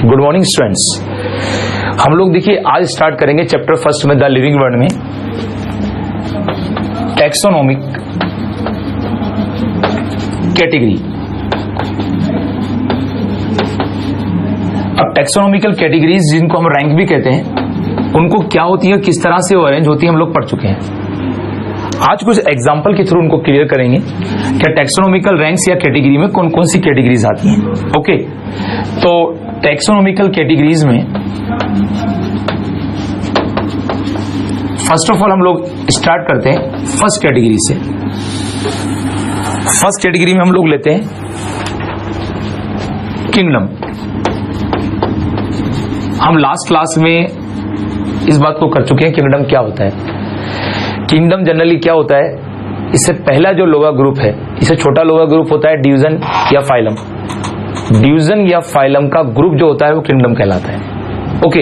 Good morning students. हम लोग देखिए आज स्टार्ट करेंगे चैप्टर फर्स्ट में द लिविंग वर्ल्ड में टैक्सोनॉमिक कैटेगरी। अब टैक्सोनॉमिकल कैटेगरीज जिनको हम रैंक भी कहते हैं उनको क्या होती है, किस तरह से वो अरेंज होती है, हम लोग पढ़ चुके हैं। आज कुछ एग्जाम्पल के थ्रू उनको क्लियर करेंगे क्या टैक्सोनॉमिकल रैंक्स या कैटेगरी में कौन कौन सी कैटेगरीज आती हैं। ओके, तो टैक्सोनॉमिकल कैटेगरीज में फर्स्ट ऑफ ऑल हम लोग स्टार्ट करते हैं फर्स्ट कैटेगरी से। फर्स्ट कैटेगरी में हम लोग लेते हैं किंगडम। हम लास्ट क्लास में इस बात को कर चुके हैं किंगडम क्या होता है। किंगडम जनरली क्या होता है, इससे पहला जो लोगा ग्रुप है, इससे छोटा लोगा ग्रुप होता है डिवीजन या फाइलम। डिवीजन या फाइलम का ग्रुप जो होता है वो किंगडम कहलाता है। ओके,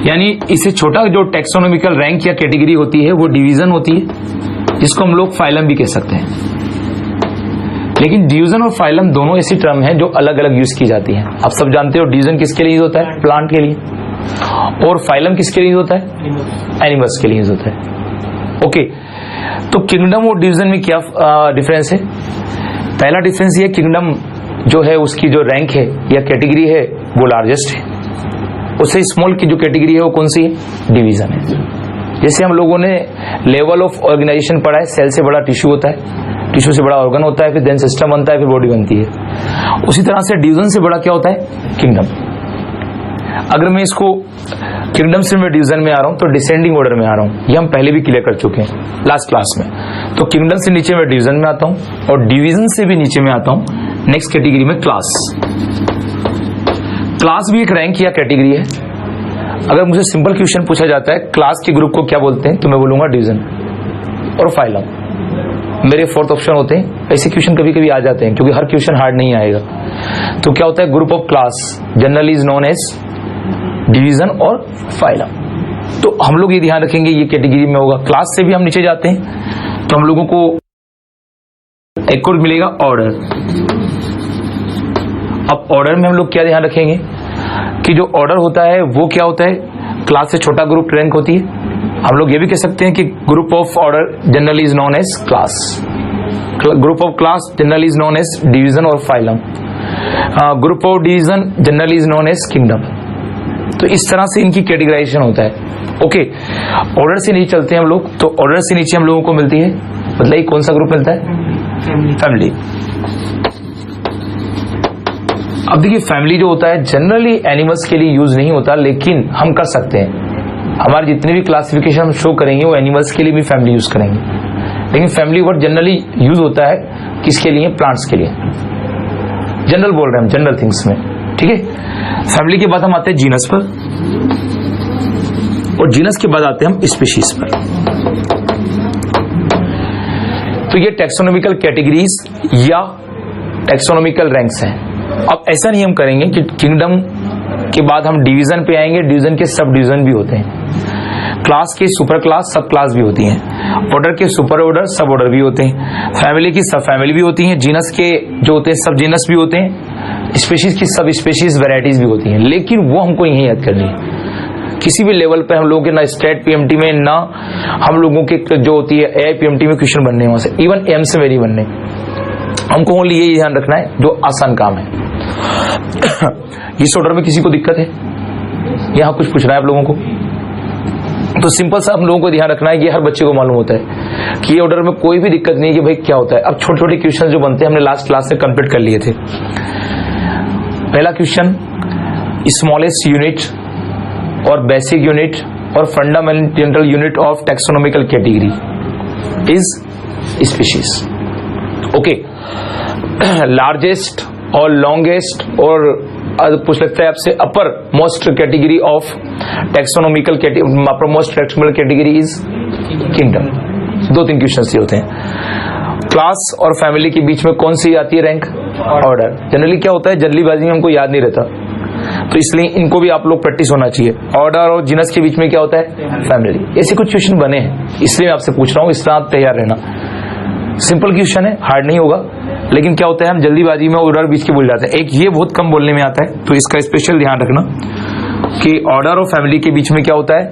यानी इससे छोटा जो टैक्सोनॉमिकल रैंक या कैटेगरी होती है वो डिवीजन होती है, जिसको हम लोग फाइलम भी कह सकते हैं। लेकिन डिवीजन और फाइलम दोनों ऐसी टर्म है जो अलग अलग यूज की जाती है। आप सब जानते हो डिवीजन किसके लिए यूज होता है, प्लांट के लिए, और फाइलम किसके लिए यूज होता है, एनिमल्स के लिए यूज होता है। ओके, तो किंगडम और डिवीजन में क्या डिफरेंस है। पहला डिफरेंस ये, किंगडम जो है उसकी जो रैंक है या कैटेगरी है वो लार्जेस्ट है, उससे स्मॉल की जो कैटेगरी है वो कौन सी है, डिवीजन है। जैसे हम लोगों ने लेवल ऑफ ऑर्गेनाइजेशन पढ़ा है, सेल से बड़ा टिश्यू होता है, टिश्यू से बड़ा ऑर्गन होता है, फिर देन सिस्टम बनता है, फिर बॉडी बनती है। उसी तरह से डिवीजन से बड़ा क्या होता है, किंगडम। अगर मैं इसको किंगडम से मैं डिवीजन में आ रहा हूं तो डिसेंडिंग ऑर्डर में आ रहा हूं, ये हम पहले भी क्लियर कर चुके हैं लास्ट क्लास में। तो किंगडम से नीचे मैं डिवीजन में आता हूं और डिवीजन से भी नीचे में आता हूं नेक्स्ट कैटेगरी में क्लास। क्लास भी एक रैंक या कैटेगरी है। अगर मुझे सिंपल क्वेश्चन पूछा जाता है क्लास के ग्रुप को क्या बोलते हैं, तो मैं बोलूंगा डिवीजन और फाइलम मेरे फोर्थ ऑप्शन होते हैं। ऐसे क्वेश्चन कभी कभी आ जाते हैं क्योंकि हर क्वेश्चन हार्ड नहीं आएगा। तो क्या होता है, group of class generally is known as division और फाइलम। तो हम लोग ये ध्यान रखेंगे ये कैटेगरी में होगा। क्लास से भी हम नीचे जाते हैं तो हम लोगों को एक और मिलेगा ऑर्डर। अब ऑर्डर में हम लोग क्या ध्यान रखेंगे कि जो ऑर्डर होता है वो क्या होता है, क्लास से छोटा ग्रुप रैंक होती है। हम लोग ये भी कह सकते हैं कि group of order generally is known as class, group of class generally is known as division और phylum, group of division generally is known as kingdom. तो इस तरह से इनकी कैटेगराइजेशन होता है। ओके, ऑर्डर से नीचे चलते हैं हम लोग, तो ऑर्डर से नीचे हम लोगों को मिलती है, मतलब ये कौन सा ग्रुप मिलता है, फैमिली। अब देखिए फैमिली जो होता है जनरली एनिमल्स के लिए यूज नहीं होता, लेकिन हम कर सकते हैं। हमारे जितने भी क्लासिफिकेशन हम शो करेंगे वो एनिमल्स के लिए भी फैमिली यूज करेंगे, लेकिन फैमिली वर्ड जनरली यूज होता है किसके लिए, प्लांट्स के लिए। जनरल बोल रहे हैं हम, जनरल थिंग्स में, ठीक है। फैमिली के बाद हम आते हैं जीनस पर, और जीनस के बाद आते हैं हम स्पीशीज पर। तो ये टैक्सोनॉमिकल कैटेगरीज या टैक्सोनॉमिकल रैंक्स हैं। अब ऐसा नहीं हम करेंगे कि किंगडम के बाद हम डिवीजन पे आएंगे, डिवीजन के सब डिवीजन भी होते हैं, क्लास के सुपर क्लास सब क्लास भी होती हैं, ऑर्डर के सुपर ऑर्डर सब ऑर्डर भी होते हैं, फैमिली की सब फैमिली भी होती हैं, जीनस के जो होते हैं सब जीनस भी होते हैं, स्पीशीज की सब स्पीशीज वैरायटीज भी होती हैं। लेकिन वो हमको यही याद करनी है। किसी भी लेवल पे हम लोगों के ना स्टेट पीएमटी में, ना हम लोगों के जो होती है एआई पीएमटी में क्वेश्चन बनने वहां से, इवन एम से मेरी बनने, हमको ओनली यही ध्यान रखना है जो आसान काम है। इस ऑर्डर में किसी को दिक्कत है, यहां कुछ पूछना है आप लोगों को, तो सिंपल सा हम लोगों को ध्यान रखना है, ये हर बच्चे को मालूम होता है कि ये ऑर्डर में कोई भी दिक्कत नहीं है कि भाई क्या होता है। अब छोटे छोटे क्वेश्चन जो बनते हैं हमने लास्ट क्लास से कंप्लीट कर लिए थे। पहला क्वेश्चन, स्मॉलेस्ट यूनिट और बेसिक यूनिट और fundamental unit of taxonomical category is species. Okay, largest और लॉन्गेस्ट और पूछ लगता है आपसे upper most category of taxonomical upper most taxonomical category is kingdom. दो तीन क्वेश्चन होते हैं। क्लास और फैमिली के बीच में कौन सी आती है रैंक, ऑर्डर। जनरली क्या होता है, जल्दीबाजी में हमको याद नहीं रहता, तो इसलिए इनको भी आप लोग प्रैक्टिस होना चाहिए। ऑर्डर और जीनस के बीच में क्या होता है, फैमिली। ऐसे कुछ क्वेश्चन बने हैं, इसलिए मैं आपसे पूछ रहा हूं, इस तरह आप तैयार रहना। सिंपल क्वेश्चन है, हार्ड नहीं होगा, लेकिन क्या होता है हम जल्दीबाजी में ऑर्डर बीच के भूल जाते हैं। एक ये बहुत कम बोलने में आता है, तो इसका स्पेशल ध्यान रखना कि ऑर्डर और फैमिली के बीच में क्या होता है,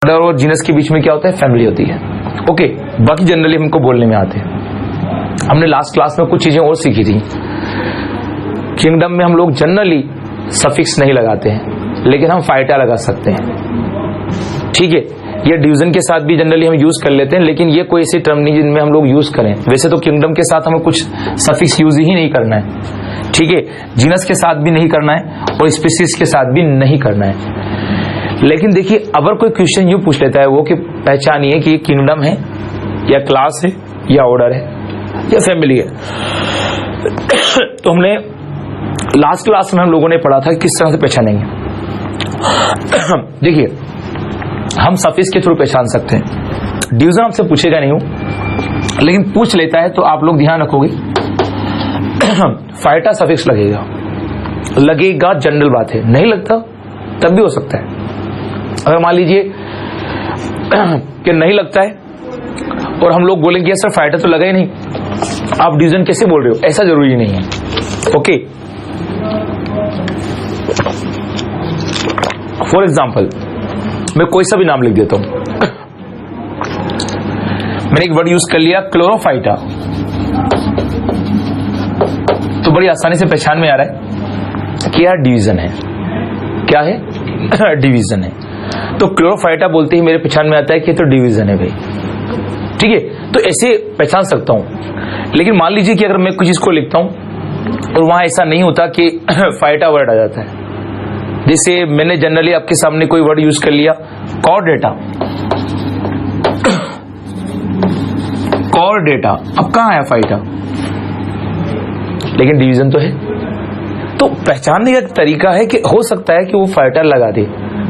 ऑर्डर और जीनस के बीच में क्या होता है, फैमिली होती है। ओके, बाकी जनरली हमको बोलने में आते हैं। हमने लास्ट क्लास में कुछ चीजें और सीखी थी। किंगडम में हम लोग जनरली सफिक्स नहीं लगाते हैं, लेकिन हम फाइटा लगा सकते हैं। ठीक है, ये डिवीजन के साथ भी जनरली हम यूज कर लेते हैं, लेकिन ये कोई ऐसी टर्म नहीं जिनमें हम लोग यूज करें। वैसे तो किंगडम के साथ हमें कुछ सफिक्स यूज ही नहीं करना है। ठीक है, जीनस के साथ भी नहीं करना है और स्पीसीज के साथ भी नहीं करना है। लेकिन देखिए, अगर कोई क्वेश्चन यूं पूछ लेता है वो कि पहचानिए कि ये किंगडम है या क्लास है या ऑर्डर है या फैमिली है, तो हमने लास्ट क्लास में हम लोगों ने पढ़ा था किस तरह से पहचानेंगे। देखिए, हम सफिक्स के थ्रू पहचान सकते हैं। डिवीजन आपसे पूछेगा नहीं हूं, लेकिन पूछ लेता है तो आप लोग ध्यान रखोगे। फाइटा सफिक्स लगेगा जनरल बात है, नहीं लगता तब भी हो सकता है। अगर मान लीजिए कि नहीं लगता है और हम लोग बोलेंगे सर फाइटा तो लगा ही नहीं, आप डिवीजन कैसे बोल रहे हो, ऐसा जरूरी नहीं है। ओके, फॉर एग्जाम्पल मैं कोई सा भी नाम लिख देता हूं। मैंने एक वर्ड यूज कर लिया क्लोरोफाइटा, तो बड़ी आसानी से पहचान में आ रहा है कि यार डिवीजन है। क्या है? डिवीजन है। तो क्लोरोफाइटा बोलते ही मेरे पहचान में आता है कि तो डिवीजन है भाई। ठीक है, तो ऐसे पहचान सकता हूं। लेकिन मान लीजिए कि अगर मैं कुछ चीज को लिखता हूं और वहां ऐसा नहीं होता कि फाइटा वर्ड आ जाता है। जैसे मैंने जनरली आपके सामने कोई वर्ड यूज कर लिया कॉर्डेटा, कॉर्डेटा, अब कहां आया फाइटा, लेकिन डिवीजन तो है। तो पहचानने का तरीका है कि हो सकता है कि वो फाइटा लगा दे,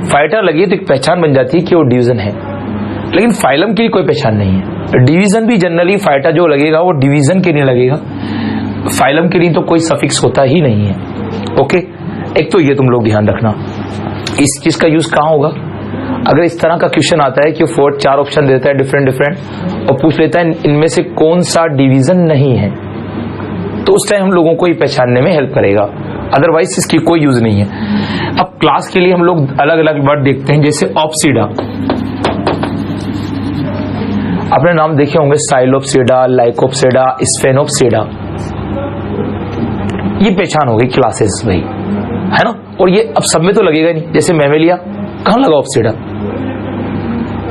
फाइटा लगी तो एक पहचान बन जाती है कि वो डिवीजन है, लेकिन फाइलम की कोई पहचान नहीं है। डिवीजन भी जनरली फाइटा जो लगेगा वो डिवीजन के लिए लगेगा, फाइलम के लिए तो कोई सफिक्स होता ही नहीं है। ओके, एक तो ये तुम लोग ध्यान रखना। इस चीज का यूज कहां होगा? अगर इस तरह का क्वेश्चन आता है कि 4 ऑप्शन देता है डिफरेंट और पूछ लेता है इनमें से कौन सा डिवीजन नहीं है, तो उस टाइम हम लोगों को ये पहचानने में हेल्प करेगा। अदरवाइज इसकी कोई यूज नहीं है। अब क्लास के लिए हम लोग अलग अलग वर्ड देखते हैं, जैसे ऑप्सीडा। आपने नाम देखे होंगे साइलोप्सीडा, लाइकोप्सीडा, स्फेनोप्सीडा। ये पहचान हो गई क्लासेस भाई, है ना। और ये अब सब में तो लगेगा नहीं, जैसे मैमेलिया कहां लगा ऑप्सीडा,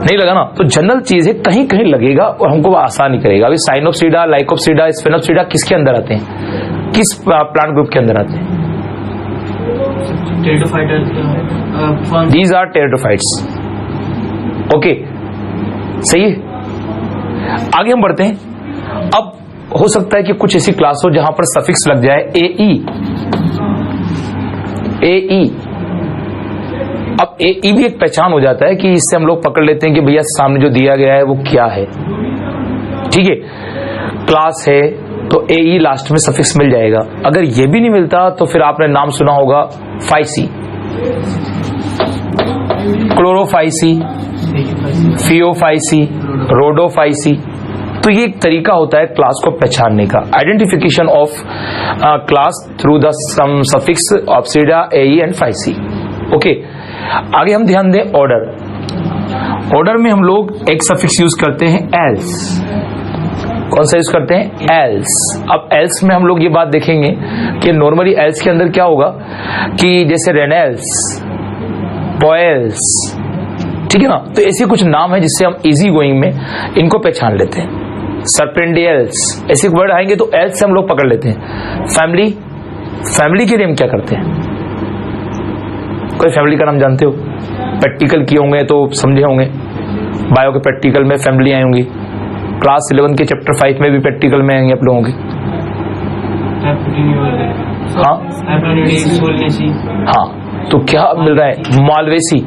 नहीं लगा ना। तो जनरल चीज है, कहीं कहीं लगेगा और हमको आसानी करेगा। अभी साइनोप्सीडा, लाइकोप्सीडा, स्फेनोप्सीडा किसके अंदर आते हैं, किस प्लांट ग्रुप के अंदर आते हैं? These are pteridophytes. ओके, सही है। आगे हम बढ़ते हैं। अब हो सकता है कि कुछ ऐसी क्लास हो जहां पर सफिक्स लग जाए एई। एई, अब एई भी एक पहचान हो जाता है कि इससे हम लोग पकड़ लेते हैं कि भैया सामने जो दिया गया है वो क्या है। ठीक है, क्लास है तो एई लास्ट में सफिक्स मिल जाएगा। अगर ये भी नहीं मिलता तो फिर आपने नाम सुना होगा फाइसी, क्लोरोफाइसी, फियोफाइसी, रोडोफाइसी। तो ये एक तरीका होता है क्लास को पहचानने का, identification of class through the some suffix opsida, ae and phyceae. Okay, आगे हम ध्यान दें ऑर्डर। ऑर्डर में हम लोग एक सफिक्स यूज करते हैं एल्स। कौन सा यूज करते हैं? एल्स। अब एल्स में हम लोग ये बात देखेंगे कि नॉर्मली एल्स के अंदर क्या होगा कि जैसे रेनेल्स, पॉयल्स, ठीक है ना। तो ऐसे कुछ नाम है जिससे हम इजी गोइंग में इनको पहचान लेते हैं। सर्पेंडियल्स, ऐसे वर्ड आएंगे तो एल्स से हम लोग पकड़ लेते हैं। फैमिली, फैमिली के लिए हम क्या करते हैं? कोई फैमिली का नाम जानते हो? प्रैक्टिकल किए होंगे तो समझे होंगे, बायो के प्रैक्टिकल में फैमिली आई होंगी। क्लास 11 के चैप्टर 5 में भी प्रैक्टिकल में आएंगे आप लोगों के। हाँ, तो क्या मिल रहा है? Malvaceae,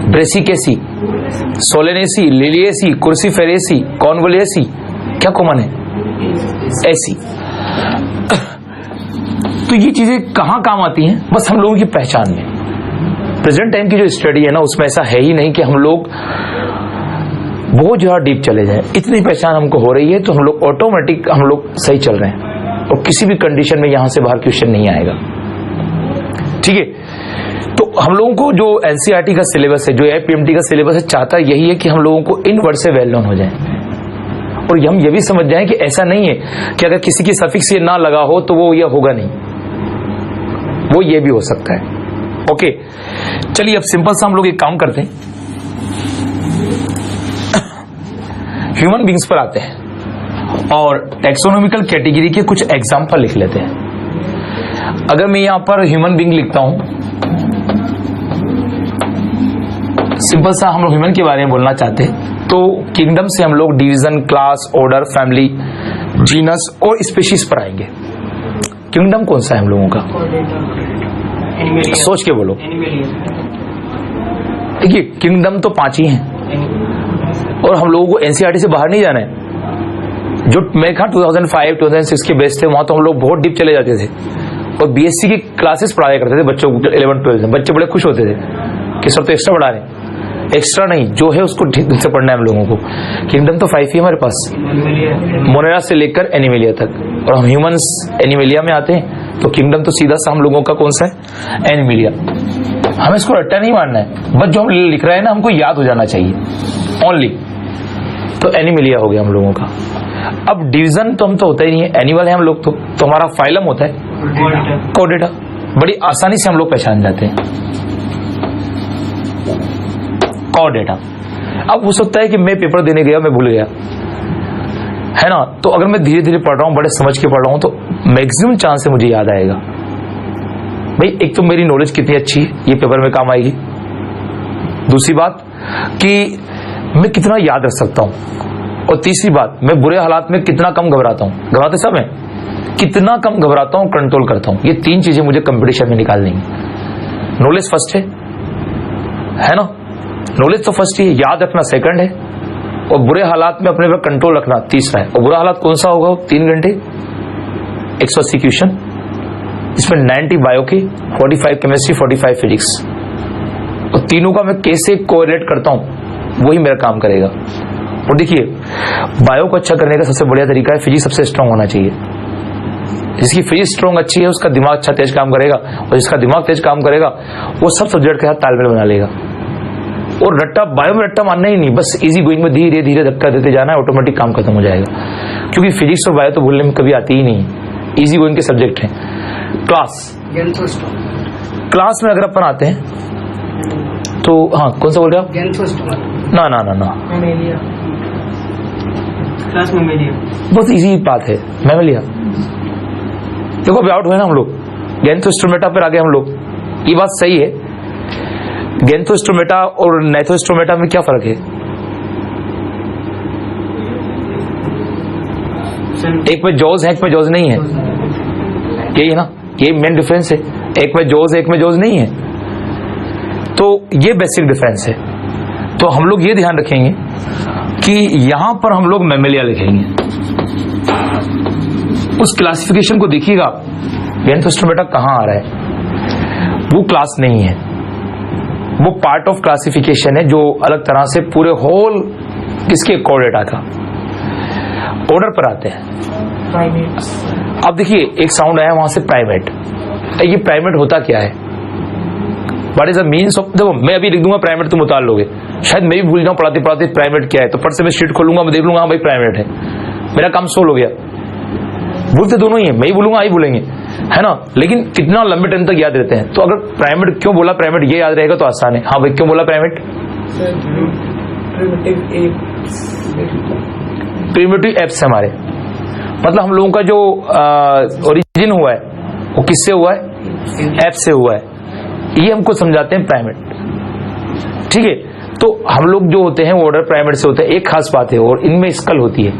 Brassicaceae, Solanaceae, Liliaceae, Cruciferaceae, Convolvulaceae. क्या कॉमन है? ऐसी। तो ये चीजें कहां काम आती हैं? बस हम लोगों की पहचान में। प्रेजेंट टाइम की जो स्टडी है ना, उसमें ऐसा है ही नहीं कि हम लोग बहुत ज्यादा डीप चले जाए, इतनी पहचान हमको हो रही है तो हम लोग ऑटोमेटिक हम लोग सही चल रहे हैं और किसी भी कंडीशन में यहां से बाहर क्वेश्चन नहीं आएगा। ठीक है, तो हम लोगों को जो एनसीईआरटी का सिलेबस है, जो एआईपीएमटी का सिलेबस है, चाहता यही है कि हम लोगों को इन वर्ड से वेल नोन हो जाए और हम ये भी समझ जाएं कि ऐसा नहीं है कि अगर किसी की सफिक्स ये ना लगा हो तो वो ये होगा नहीं, वो ये भी हो सकता है। ओके, चलिए अब सिंपल सा हम लोग एक काम करते हैं, ह्यूमन बींग्स पर आते हैं और टैक्सोनॉमिकल कैटेगरी के कुछ एग्जाम्पल लिख लेते हैं। अगर मैं यहां पर ह्यूमन बींग लिखता हूं, सिंपल सा हम लोग ह्यूमन के बारे में बोलना चाहते हैं तो किंगडम से हम लोग division, class, order, family, genus और स्पीशीज पर आएंगे। किंगडम कौन सा है हम लोगों का? सोच के बोलो। देखिए किंगडम तो 5 ही हैं और हम लोगों को एनसीईआरटी से बाहर नहीं जाना है। जो मैं कहा 2005, 2006 के बेस थे, वहां तो हम लोग बहुत डीप चले जाते थे और बीएससी की क्लासेस पढ़ाया करते थे बच्चों को 11, 12 में। बच्चे बड़े खुश होते थे कि सर तो एक्स्ट्रा पढ़ा रहे हैं। एक्स्ट्रा नहीं, जो है उसको ठीक से पढ़ना है हम लोगों को। किंगडम तो 5 ही हमारे पास, मोनेरा से लेकर एनिमेलिया तक, और हम ह्यूमंस एनिमेलिया में आते हैं तो किंगडम तो सीधा सा हम लोगों का कौन सा है? एनिमेलिया। हमें इसको रट्टा नहीं मारना है, बस जो हम लिख रहे हैं ना हमको याद हो जाना चाहिए ओनली। तो एनिमेलिया हो गया हम लोगों का। अब डिवीजन तो हम तो होता ही नहीं है, एनिमल है हम लोग तो हमारा फाइलम होता है कॉर्डेटा। बड़ी आसानी से हम लोग पहचान जाते हैं कॉर्डेटा। अब हो सकता है कि मैं पेपर देने गया, मैं भूल गया, है ना, तो अगर मैं धीरे धीरे पढ़ रहा हूं, बड़े समझ के पढ़ रहा हूं तो मैक्सिमम चांस है मुझे याद आएगा। भाई एक तो मेरी नॉलेज कितनी अच्छी है, ये पेपर में काम आएगी। दूसरी बात कि मैं कितना याद रख सकता हूं, और तीसरी बात मैं बुरे हालात में कितना कम घबराता हूं। घबराते सब है, कितना कम घबराता हूं, कंट्रोल करता हूं। ये 3 चीजें मुझे कंपटीशन में निकालनी है। नॉलेज फर्स्ट है ना, नॉलेज तो फर्स्ट ही है, याद रखना सेकंड है, और बुरे हालात में अपने पर कंट्रोल रखना तीसरा है। और बुरा हालात कौन सा होगा? 3 घंटे, 180 क्वेश्चन, इसमें 90 बायो की, 45 केमिस्ट्री, 45 फिजिक्स, और तीनों का मैं कैसे कोरिलेट करता हूं वही मेरा काम करेगा। और देखिए बायो को अच्छा करने का सबसे बढ़िया तरीका है फिजिक्स सबसे स्ट्रांग होना चाहिए। जिसकी फिजिक्स स्ट्रांग अच्छी है उसका दिमाग अच्छा तेज काम करेगा, और जिसका दिमाग तेज काम करेगा वो सब सब्जेक्ट के साथ तालमेल बना लेगा। और रट्टा, बायो में रट्टा मानना ही नहीं, बस इजी गोइंग में धीरे धीरे धक्का देते जाना है, ऑटोमेटिक काम खत्म हो जाएगा। क्योंकि फिजिक्स और बायो तो भूलने में कभी आती ही नहीं, इजी गोइंग के सब्जेक्ट हैं। क्लास में अगर अपन आते हैं तो हाँ, कौन सा बोल रहे आप? ना ना ना ना, क्लास मेमेलिया बहुत इजी बात है। मेमेलिया देखो अभी आउट हुए ना हम लोग, गैंथोस्टोमेटा पर आ गए हम लोग, ये बात सही है। गैंथोस्टोमेटा और नाइथोस्टोमेटा में क्या फर्क है? एक में जॉज है, एक में जॉज नहीं है, यही है ना, ये मेन डिफरेंस है। एक में जॉज है, एक में जॉज नहीं है, तो ये बेसिक डिफरेंस है। तो हम लोग ये ध्यान रखेंगे कि यहां पर हम लोग मेमेलिया लिखेंगे। उस क्लासिफिकेशन को देखिएगा, गैंथोस्टोमेटा कहां आ रहा है, वो क्लास नहीं है, वो पार्ट ऑफ क्लासिफिकेशन है जो अलग तरह से पूरे होल किसके कॉर्डेटा का। ऑर्डर पर आते हैं। अब देखिए एक साउंड आया वहां से, प्राइमेट। ये प्राइमेट होता क्या है? What is the means of, देखो मैं अभी लिख दूंगा प्राइमेट, तुम उतार लोगे, शायद मैं भी भूल जाऊं पढ़ाते पढ़ाते प्राइमेट क्या है, तो फट से मैं शीट खोलूंगा, मैं देख लूंगा हाँ भाई प्राइमेट है, मेरा काम सोल हो गया। भूलते दोनों ही है, मैं ही भूलूंगा आई भूलेंगे, है ना, लेकिन कितना लंबे टाइम तक याद रहते हैं। तो अगर प्राइमेट क्यों बोला, प्राइमेट ये याद रहेगा तो आसान है। हाँ भाई क्यों बोला प्राइमेट? प्रिमिटिव एप्स हमारे, मतलब हम लोगों का जो ओरिजिन हुआ है वो किससे हुआ है? एप से हुआ है, ये हमको समझाते हैं प्राइमेट। ठीक है, तो हम लोग जो होते हैं वो ऑर्डर प्राइमेट से होते हैं। एक खास बात है, और इनमें स्कल होती है,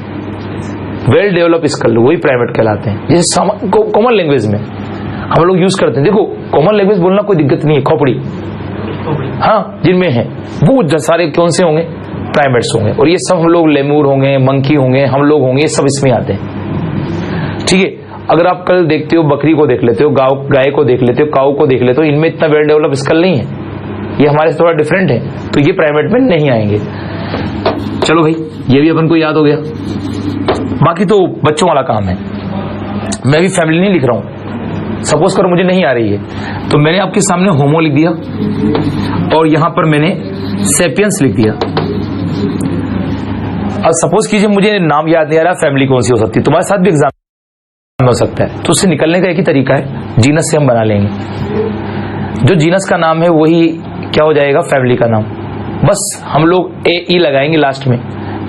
वेल डेवलप स्कल, वही प्राइमेट कहलाते हैं। जैसे कॉमन लैंग्वेज में हम लोग यूज करते हैं, देखो कॉमन लैंग्वेज बोलना कोई दिक्कत नहीं है, खोपड़ी, हाँ जिनमें है वो सारे कौन से होंगे? प्राइमेट्स होंगे। और ये सब हम लोग लेमूर होंगे, मंकी होंगे, हम लोग होंगे, सब इसमें आते हैं। ठीक है, अगर आप कल देखते हो बकरी को देख लेते हो, गाय को देख लेते हो, काऊ को देख लेते हो, इनमें इतना वेल डेवलप स्कल नहीं है, ये हमारे से थोड़ा डिफरेंट है, तो ये प्राइमेट में नहीं आएंगे। चलो भाई, ये भी अपन को याद हो गया। बाकी तो बच्चों वाला काम है। मैं भी फैमिली नहीं लिख रहा हूं। सपोज करो मुझे नहीं आ रही है तो मैंने आपके सामने होमो लिख दिया और यहां पर मैंने सेपियंस लिख दिया। अब सपोज कीजिए मुझे नाम याद नहीं आ रहा, फैमिली कौन सी हो सकती है, तुम्हारे साथ भी एग्जाम हो सकता है, तो उससे निकलने का एक ही तरीका है, जीनस से हम बना लेंगे। जो जीनस का नाम है वही क्या हो जाएगा, फैमिली का नाम। बस हम लोग ए ई लगाएंगे लास्ट में,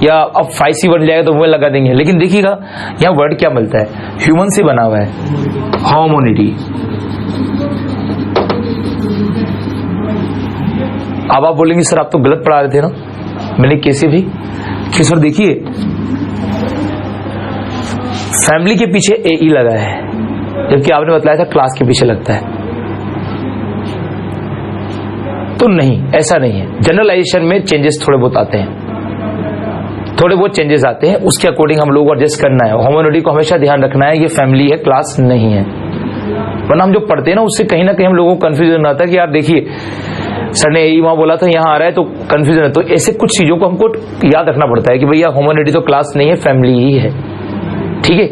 या अब 5C बन जाएगा तो वो लगा देंगे। लेकिन देखिएगा यहाँ वर्ड क्या मिलता है, ह्यूमन से बना हुआ है, होमोनिटी। अब आप बोलेंगे सर आप तो गलत पढ़ा रहे थे ना, मैंने कैसे भी कि सर देखिए फैमिली के पीछे ए ई लगा है, जबकि आपने बताया था क्लास के पीछे लगता है। तो नहीं, ऐसा नहीं है। जनरलाइजेशन में चेंजेस थोड़े बहुत आते हैं, थोड़े बहुत चेंजेस आते हैं, उसके अकॉर्डिंग हम लोग को एडजस्ट करना है। होमोनिटी को हमेशा ध्यान रखना है, ये फैमिली है, क्लास नहीं है। वरना हम जो पढ़ते हैं ना उससे कहीं ना कहीं हम लोगों को कंफ्यूजन आता है कि यार देखिए सर ने वहां बोला था यहाँ आ रहा है तो कंफ्यूजन है। तो ऐसे कुछ चीजों को हमको याद रखना पड़ता है कि भैया होमोनिटी तो क्लास नहीं है, फैमिली ही है। ठीक है,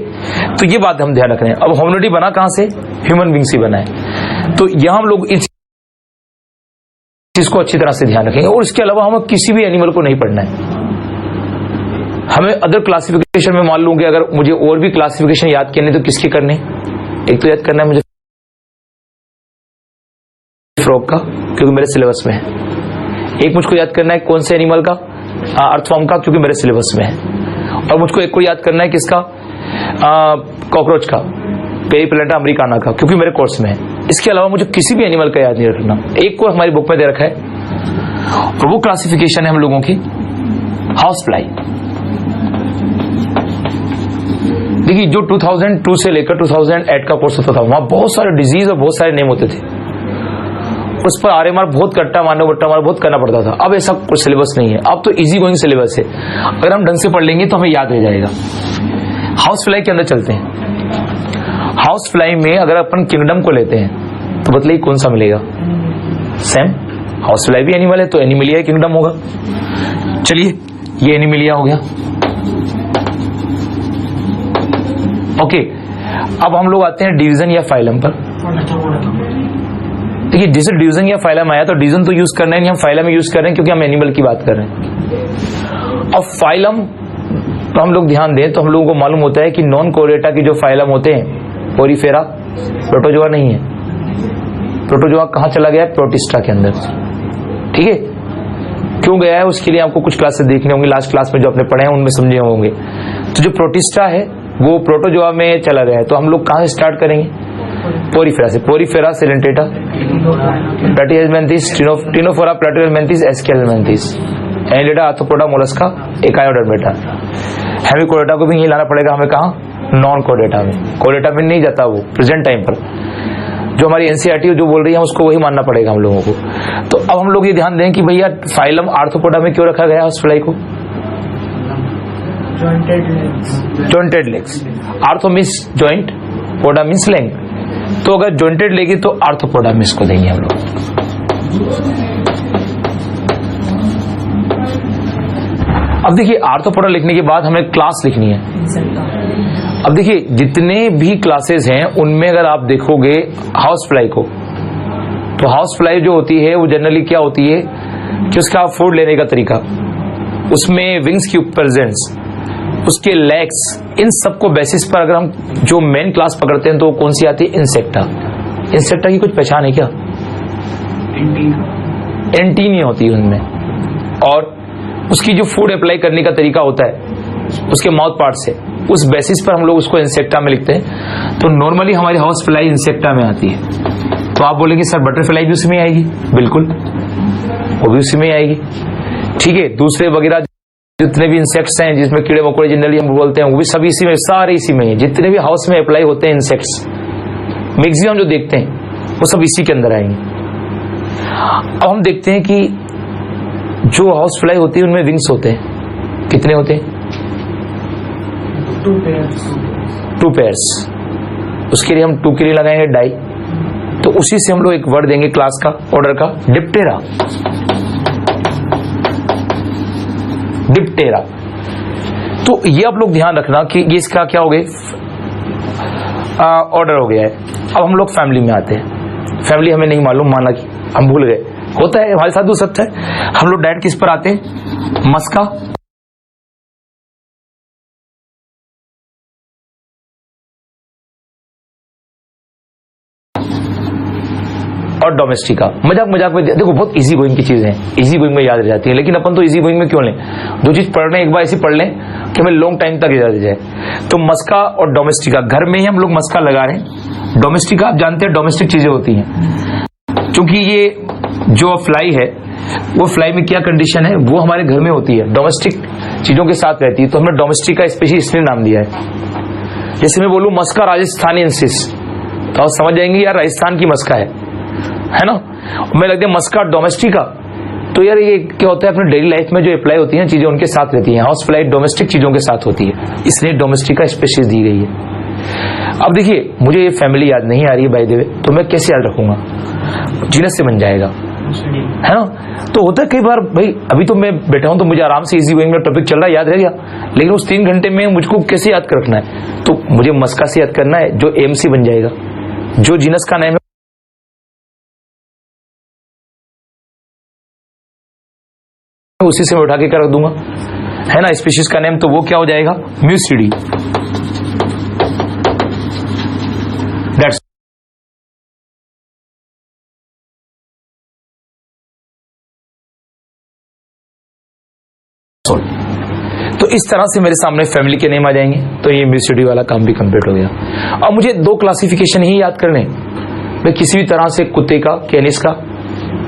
तो ये बात हम ध्यान रख रहे हैं। अब होमोनिटी बना कहां से, ह्यूमन बींग से बना है। तो यहां हम लोग इस चीज को अच्छी तरह से ध्यान रखेंगे। और इसके अलावा हमें किसी भी एनिमल को नहीं पढ़ना है। हमें अदर क्लासिफिकेशन में मान लूं कि अगर मुझे और भी क्लासिफिकेशन याद करने तो किसके करने, एक तो याद करना है मुझे फ्रॉग का, क्योंकि मेरे सिलेबस में है। एक मुझको याद करना है कौन से एनिमल का, अर्थवॉर्म का, क्योंकि मेरे सिलेबस में है। और मुझको एक को याद करना है किसका, कॉकरोच का, पेरिप्लेटा अमेरिकाना का, क्योंकि मेरे कोर्स में है। इसके अलावा मुझे किसी भी एनिमल का याद नहीं रखना। एक को हमारी बुक में दे रखा है और वो क्लासिफिकेशन है हम लोगों की हाउस फ्लाई। देखिए जो 2002 से लेकर 2008 का कोर्स होता था वहां बहुत सारे डिजीज और बहुत सारे नेम होते थे, उस पर आरएमआर बहुत कट्टा मारना बट्टा मार बहुत करना पड़ता था। अब ऐसा कुछ सिलेबस नहीं है, अब तो इजी गोइंग सिलेबस है। अगर हम ढंग से पढ़ लेंगे तो हमें याद रह जाएगा। हाउस फ्लाई के अंदर चलते हैं। हाउस फ्लाई में अगर अपन किंगडम को लेते हैं तो बतलाइए कौन सा मिलेगा, सेम। हाउस फ्लाई भी एनिमल है तो एनिमलिया किंगडम होगा। चलिए ये एनिमलिया हो गया। ओके, अब हम लोग आते हैं डिवीजन या फाइलम पर। देखिए जैसे डिवीजन या फाइलम आया तो डिवीजन तो यूज करना है नहीं, हम फाइलम यूज कर रहे हैं क्योंकि हम एनिमल की बात कर रहे हैं। अब फाइलम तो हम लोग ध्यान दें तो हम लोगों को मालूम होता है कि नॉन कोरेटा की जो फाइलम होते हैं, पोरीफेरा, प्रोटोजोआ नहीं है। प्रोटोजोआ कहां चला गया है, प्रोटिस्टा के अंदर। ठीक है, क्यों गया है उसके लिए आपको कुछ क्लासेस देखने होंगे, लास्ट क्लास में जो आपने पढ़े हैं उनमें समझे होंगे। तो जो प्रोटिस्टा है वो प्रोटोजोआ में चला गया है। तो हम लोग कहां से स्टार्ट करेंगे, पोरीफेरा से। Porifera Coelenterata, Platyhelminthes, Ctenophora, Platyhelminthes, Aschelminthes, Annelida, Arthropoda, Mollusca, Echinodermata. Hemichordata को भी यही लाना पड़ेगा हमें, कहा, नॉन कोडेटा में। कोडेटा में नहीं जाता वो प्रेजेंट टाइम पर। जो हमारी एनसीईआरटी जो बोल रही है उसको वही मानना पड़ेगा हम लोगों को। तो अब हम लोग ये ध्यान दें कि भैया फाइलम आर्थ्रोपोडा में क्यों रखा गया हाउस फ्लाई को, jointed legs. Ortho means joint, पोडा मीन्स लेंथ। तो अगर जॉइंटेड लेगी तो आर्थ्रोपोडा में इसको देंगे हम लोग। अब देखिए आर्थ्रोपोडा लिखने के बाद हमें क्लास लिखनी है। अब देखिए जितने भी क्लासेस हैं उनमें अगर आप देखोगे हाउस फ्लाई को, तो हाउस फ्लाई जो होती है वो जनरली क्या होती है कि उसका फूड लेने का तरीका, उसमें विंग्स की प्रेजेंस, उसके लेग्स, इन सबको बेसिस पर अगर हम जो मेन क्लास पकड़ते हैं तो कौन सी आती है, इंसेक्टा। इंसेक्टा की कुछ पहचान है क्या, एंटीनिया होती है उनमें। और उसकी जो फूड अप्लाई करने का तरीका होता है उसके माउथ पार्ट से, उस बेसिस पर हम लोग उसको इंसेक्टा में लिखते हैं। तो नॉर्मली हमारी हाउस फ्लाई इंसेक्टा में आती है। तो आप बोलेंगे सर बटरफ्लाई भी उसी में आएगी, बिल्कुल वो भी उसी में आएगी। ठीक है, दूसरे वगैरह जितने भी इंसेक्ट्स हैं जिसमें कीड़े मकोड़े जनरली हम बोलते हैं वो भी सभी इसी में, सारे इसी में है। जितने भी हाउस में अप्लाई होते हैं इंसेक्ट्स मैक्सिमम जो देखते हैं वो सब इसी के अंदर आएंगे। अब हम देखते हैं कि जो हाउस फ्लाई होती है उनमें विंग्स होते हैं, कितने होते हैं, 2 पेयर्स। उसके लिए हम 2 के लिए लगाएंगे डाई। तो उसी से हम लोग एक वर्ड देंगे क्लास का, ऑर्डर का, डिप्टेरा। डिप्टेरा। तो ये आप लोग ध्यान रखना कि ये इसका क्या हो गया, ऑर्डर हो गया है। अब हम लोग फैमिली में आते हैं। फैमिली हमें नहीं मालूम, माना कि हम भूल गए, होता है हमारे साथ भी सच है। हम लोग डायरेक्ट किस पर आते हैं, मस्का और डोमेस्टिका। मजाक मजाक में देखो, बहुत इजी गोइंग की चीजें हैं, इजी गोइंग में याद रह जाती है, लेकिन अपन तो इजी गोइंग में क्यों लें, जो चीज पढ़ रहे हैं एक बार ऐसी पढ़ लें कि हमें लॉन्ग टाइम तक याद रह जाए। तो मस्का और डोमेस्टिका, घर में ही हम लोग मस्का लगा रहे हैं। डोमेस्टिका आप जानते हैं डोमेस्टिक चीजें होती हैं, क्योंकि ये जो फ्लाई है वो फ्लाई में क्या कंडीशन है, वो हमारे घर में होती है, डोमेस्टिक चीजों के साथ रहती है, तो हमने डोमेस्टिका स्पेशली इसलिए नाम दिया है। जैसे मैं बोलूं मस्का राजस्थानियंसिस, तो आप समझ जाएंगे यार राजस्थान की मस्का है ना। मैं लगता है मस्का डोमेस्टिका, तो यार ये क्या होता है, अपने डेली लाइफ में जो अप्लाई होती है चीजें उनके साथ रहती हैं, हाउस फ्लाई डोमेस्टिक चीजों के साथ होती है, इसलिए डोमेस्टिका स्पेशीज दी गई है। अब देखिए, मुझे ये फैमिली याद नहीं आ रही है बाय द वे, तो मैं कैसे याद रखूंगा, जीनस से बन जाएगा, है ना। तो होता है कई बार, भाई अभी तो मैं बैठा हूं तो मुझे आराम से इजी गोइंग में टॉपिक चल रहा है, याद रह गया, लेकिन उस 3 घंटे में मुझको कैसे याद कर रखना है, तो मुझे मस्का से याद करना है, जो एमसी बन जाएगा, जो जीनस का नाम है उसी से मैं उठा के कर रख दूंगा, है ना। स्पीशीज का नेम तो वो क्या हो जाएगा, म्यूसिडी। दैट्स तो इस तरह से मेरे सामने फैमिली के नेम आ जाएंगे, तो ये म्यूसिडी वाला काम भी कंप्लीट हो गया। अब मुझे 2 क्लासिफिकेशन ही याद करने, मैं किसी भी तरह से कुत्ते का, कैनिस का,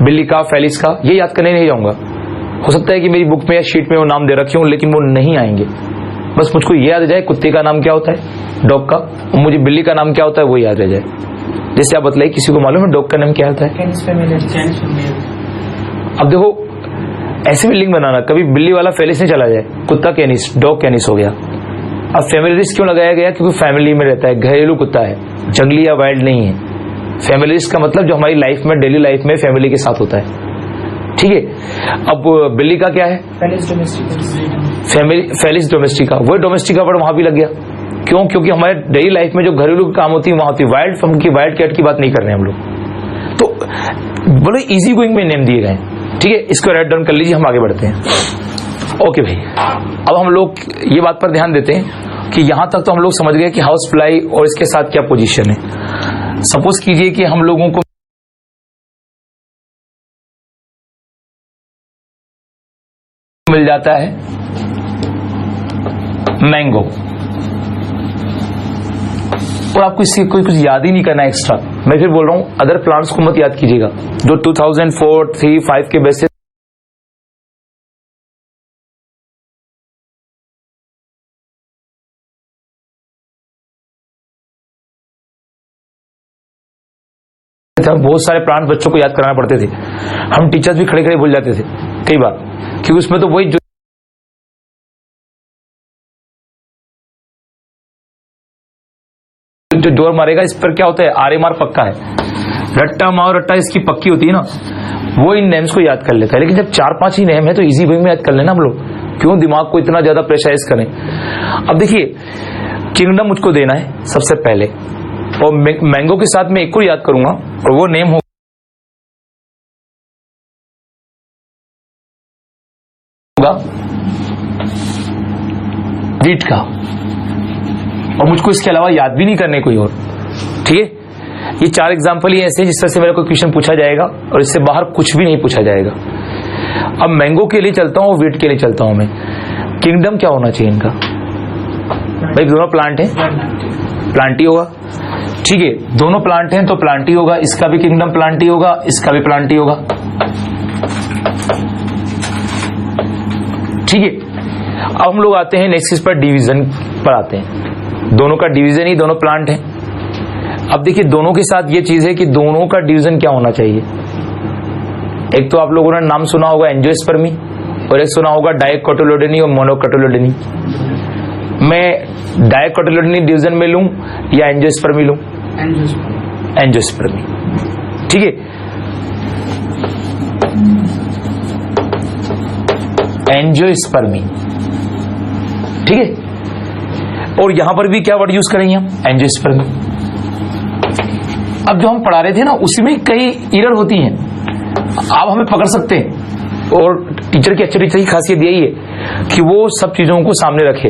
बिल्ली का, फेलिस का, ये याद करने नहीं जाऊंगा। हो सकता है कि मेरी बुक में या शीट में वो नाम दे रखे हो, लेकिन वो नहीं आएंगे। बस मुझको ये याद आ जाए कुत्ते का नाम क्या होता है, डॉग का, और मुझे बिल्ली का नाम क्या होता है वो याद रह जाए। जैसे आप बतलाइए, किसी को मालूम है डॉग का नाम क्या होता है? अब देखो, ऐसे भी लिंक बनाना, कभी बिल्ली वाला फेलिस नहीं चला जाए, कुत्ता कैनिस, डॉग कैनिस हो गया। अब फैमिलीज क्यों लगाया गया, क्योंकि फैमिली में रहता है, घरेलू कुत्ता है, जंगली या वाइल्ड नहीं है। फैमिलीज का मतलब जो हमारी लाइफ में, डेली लाइफ में फैमिली के साथ होता है, ठीक है। अब बिल्ली का क्या है, फेलिस डोमेस्टिका, वो डोमेस्टिका वर्ड वहां भी लग गया, क्यों, क्योंकि हमारे डेली लाइफ में जो घरेलू काम होती है वहां होती है। वाइल्ड फॉर्म की, वाइल्ड कैट की बात नहीं कर रहे हैं हम लोग, तो बड़े इजी गोइंग में नेम दिए गए, ठीक है। इसको राइट डाउन कर लीजिए, हम आगे बढ़ते हैं। ओके भाई, अब हम लोग ये बात पर ध्यान देते हैं कि यहां तक तो हम लोग समझ गए कि हाउस फ्लाई और इसके साथ क्या पोजीशन है। सपोज कीजिए कि हम लोगों को मिल जाता है मैंगो, और आपको इससे कोई कुछ याद ही नहीं करना एक्स्ट्रा। मैं फिर बोल रहा हूं, अदर प्लांट्स को मत याद कीजिएगा, जो 2004, 3, 5 के बेसिस बहुत सारे प्लांट बच्चों को याद कराना पड़ते थे, हम टीचर्स भी खड़े खड़े भूल जाते थे कई बार, क्योंकि उसमें तो वही जो जोर मारेगा इस पर क्या होता है, आरे मार पक्का है, रट्टा माओ रट्टा इसकी पक्की होती है ना, वो इन नेम्स को याद कर लेता है। लेकिन जब 4-5 ही नेम है तो इजी वे में याद कर लेना हम लोग, क्यों दिमाग को इतना ज्यादा प्रेशराइज करें। अब देखिए, किंगडम मुझको देना है सबसे पहले, और मैंगो के साथ मैं एक को याद करूंगा, और वो नेम होगा वीट का, और मुझको इसके अलावा याद भी नहीं करने कोई और, ठीक है। ये 4 एग्जाम्पल ही ऐसे जिस तरह से मेरा कोई क्वेश्चन पूछा जाएगा और इससे बाहर कुछ भी नहीं पूछा जाएगा। अब मैंगो के लिए चलता हूं, वीट के लिए चलता हूं मैं। किंगडम क्या होना चाहिए इनका, भाई दोनों प्लांट है, प्लांट ही होगा, ठीक है। दोनों प्लांट हैं तो प्लांट ही होगा, इसका भी किंगडम प्लांट ही होगा, इसका भी प्लांट ही होगा, ठीक है। अब हम लोग आते हैं नेक्स्ट चीज पर, डिवीजन पर आते हैं। दोनों का डिवीजन ही, दोनों प्लांट है। अब देखिए, दोनों के साथ ये चीज है कि दोनों का डिवीजन क्या होना चाहिए। एक तो आप लोगों ने नाम सुना होगा एंजियोस्पर्मी, और एक सुना होगा डायकोटिलेडोनी और मोनोकोटिलेडोनी। मैं डायकोटिलेडोनी डिवीजन में लूं या एंजियोस्पर्मी लूं? एंजियोस्पर्मी, ठीक है। एंजियोस्पर्मी, ठीक है। और यहां पर भी क्या वर्ड यूज करेंगे हम, एंजियोस्पर्मी। अब जो हम पढ़ा रहे थे ना उसमें कई एरर होती हैं, आप हमें पकड़ सकते हैं। और टीचर की अच्छी टीचर की खासियत यही है कि वो सब चीजों को सामने रखे,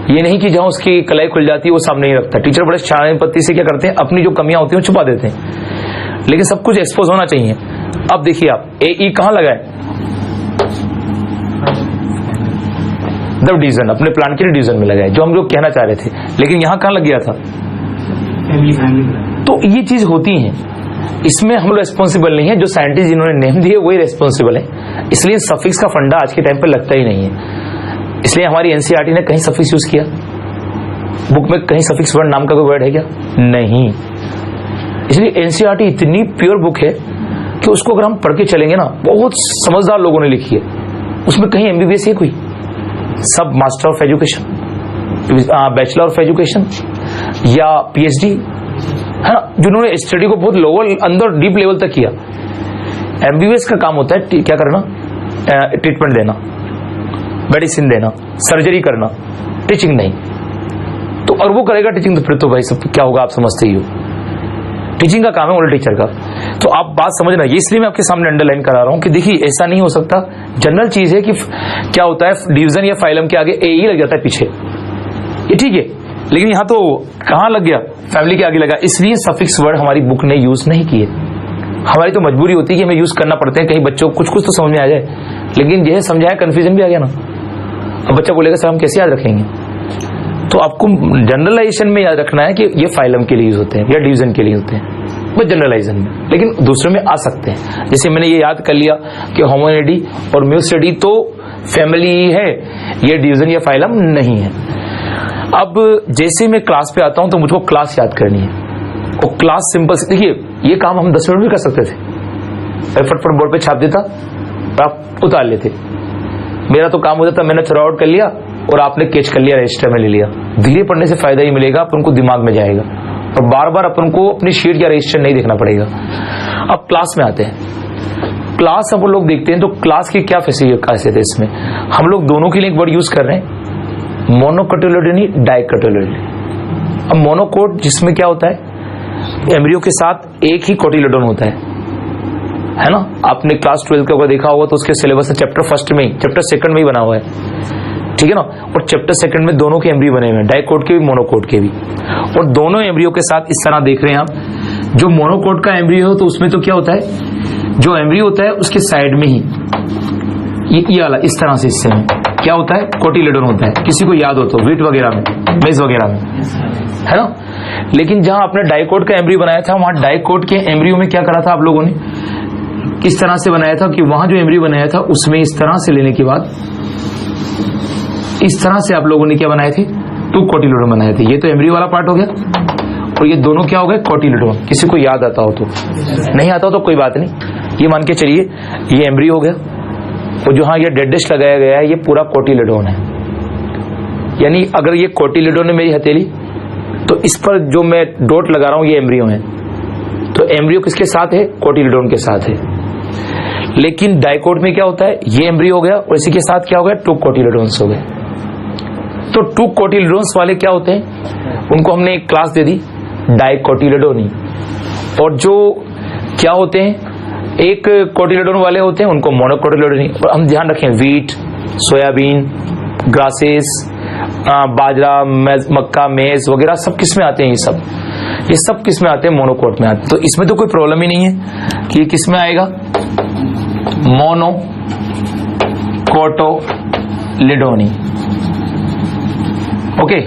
ये नहीं कि जहां उसकी कलाई खुल जाती है वो सामने नहीं रखता। टीचर बड़े शान पत्ती से क्या करते हैं, अपनी जो कमियां होती हैं वो छुपा देते हैं, लेकिन सब कुछ एक्सपोज होना चाहिए। अब देखिए आप ए कहां लगा है, डिवीजन, अपने प्लान के डिवीजन में लगा है, जो हम लोग कहना चाह रहे थे, लेकिन यहां कहां लग गया था, तो ये चीज होती है, इसमें हम लोग रेस्पॉन्सिबल नहीं है, जो साइंटिस्ट जिन्होंने नेम दिए वही रेस्पॉन्सिबल है। इसलिए सफिक्स का फंडा आज के टाइम पे लगता ही नहीं है। इसलिए हमारी एनसीईआरटी ने कहीं सफिक्स यूज किया, बुक में कहीं सफिक्स वर्ड नाम का कोई वर्ड है क्या, नहीं। इसलिए एनसीईआरटी इतनी प्योर बुक है कि उसको अगर हम पढ़ के चलेंगे ना, बहुत समझदार लोगों ने लिखी है, उसमें कहीं एमबीबीएस है कोई, सब master of education, bachelor of education या पीएचडी है ना, जिन्होंने स्टडी को बहुत लोअर अंदर डीप लेवल तक किया। एमबीबीएस का काम होता है क्या करना, ट्रीटमेंट देना, मेडिसिन देना, सर्जरी करना, टीचिंग नहीं। तो और वो करेगा टीचिंग, तो फिर तो भाई सब क्या होगा आप समझते ही हो, टीचिंग का काम है ओनली टीचर का। तो आप बात समझना, ये इसलिए मैं आपके सामने अंडरलाइन करा रहा हूं कि देखिए ऐसा नहीं हो सकता। जनरल चीज है कि क्या होता है, डिवीजन या फाइलम के आगे ए ही लग जाता है पीछे, ये ठीक है, लेकिन यहां तो कहां लग गया, फैमिली के आगे लगा। इसलिए सफिक्स वर्ड हमारी बुक ने यूज नहीं किए। हमारी तो मजबूरी होती है कि हमें यूज करना पड़ते हैं, कहीं बच्चों को कुछ तो समझ में आ जाए, लेकिन यह समझाया कंफ्यूजन भी आ गया ना। अब बच्चा बोलेगा सर हम कैसे याद रखेंगे, तो आपको जनरलाइजेशन में याद रखना है कि ये फाइलम के लिए यूज होते हैं या डिवीजन के लिए होते हैं, बस जनरलाइजेशन में, लेकिन दूसरों में आ सकते हैं। जैसे मैंने ये याद कर लिया कि होमोनिडी और म्यूसिडी तो फैमिली ही है, ये डिवीजन या फाइलम नहीं है। अब जैसे मैं क्लास पे आता हूं तो मुझको क्लास याद करनी है, और क्लास सिंपल से, देखिए ये काम हम 10 मिनट में कर सकते थे, फटफट बोर्ड पे छाप देता, आप उतार लेते, मेरा तो काम होता था, मैंने थ्रो आउट कर लिया और आपने कैच कर लिया, रजिस्टर में ले लिया। धीरे पढ़ने से फायदा ही मिलेगा, अपन को दिमाग में जाएगा और बार बार अपन को अपनी शीट या रजिस्टर नहीं देखना पड़ेगा। अब क्लास में आते हैं, क्लास हम लोग देखते हैं तो क्लास की क्या खासियत है इसमें, हम लोग दोनों के लिए एक वर्ड यूज कर रहे हैं, मोनोकोटिलेडोनी, डाइकोटिलेडोनी। अब मोनोकोट जिसमें क्या होता है, एम्ब्रियो के साथ एक ही कोटिलेडोन होता है ना। आपने क्लास 12 का देखा होगा तो उसके सिलेबस से चैप्टर फर्स्ट में ही, चैप्टर सेकंड में ही बना हुआ है, ठीक है ना। और चैप्टर सेकंड में दोनों के एम्ब्रियो बने हुए हैं, डाइकोट के भी मोनोकोट के भी, और दोनों एम्ब्रियो के साथ इस तरह देख रहे हैं आप। जो मोनोकोट का एम्ब्रियो हो तो उसमें तो क्या होता है, जो एम्ब्रियो होता है उसके साइड में ही ये वाला इस तरह से हिस्से में क्या होता है, कोटिलेडोन होता है। किसी को याद हो तो वीट वगैरह में, मेज वगैरह में, है ना। लेकिन जहां आपने डाइकोट का एम्ब्रियो बनाया था, वहां डाइकोट के एम्ब्रियो में क्या करा था आप लोगों ने, किस तरह से बनाया था कि वहां जो एम्ब्रियो बनाया था उसमें इस तरह से लेने के बाद इस तरह से आप लोगों ने क्या बनाए थे, 2 कोटिलेडोन बनाए थे। ये तो एम्ब्रियो वाला पार्ट हो गया, और ये दोनों क्या हो गए, कोटिलेडोन। किसी को याद आता हो तो, नहीं आता हो तो कोई बात नहीं, ये मान के चलिए ये एम्ब्रियो हो गया, और जो हाँ ये डेड डिश लगाया गया है ये पूरा कोटिलेडोन है। यानी अगर ये कोटिलेडोन है मेरी हथेली, तो इस पर जो मैं डॉट लगा रहा हूं ये एम्ब्रियो है, तो एम्ब्रियो किसके साथ है, कोटिलेडोन के साथ है। लेकिन डाइकोट में क्या होता है, ये एम्ब्रियो हो गया और इसी के साथ क्या हो गया, 2 कोटिलेडोन्स हो गए। तो 2 कोटिलेडोन्स वाले क्या होते हैं, उनको हमने एक क्लास दे दी डाइकोटिलेडोनी। और जो क्या होते हैं, एक कोटिलेडोन वाले होते हैं उनको मोनोकोटिलेडोनी। और हम ध्यान रखें, वीट, सोयाबीन, ग्रासेस, बाजरा, मक्का, मेज वगैरह सब किस में आते हैं, ये सब किस में आते हैं, मोनोकोट में आते हैं। तो इसमें तो कोई प्रॉब्लम ही नहीं है कि किस में आएगा, मोनोकोटिलेडोनी। ओके,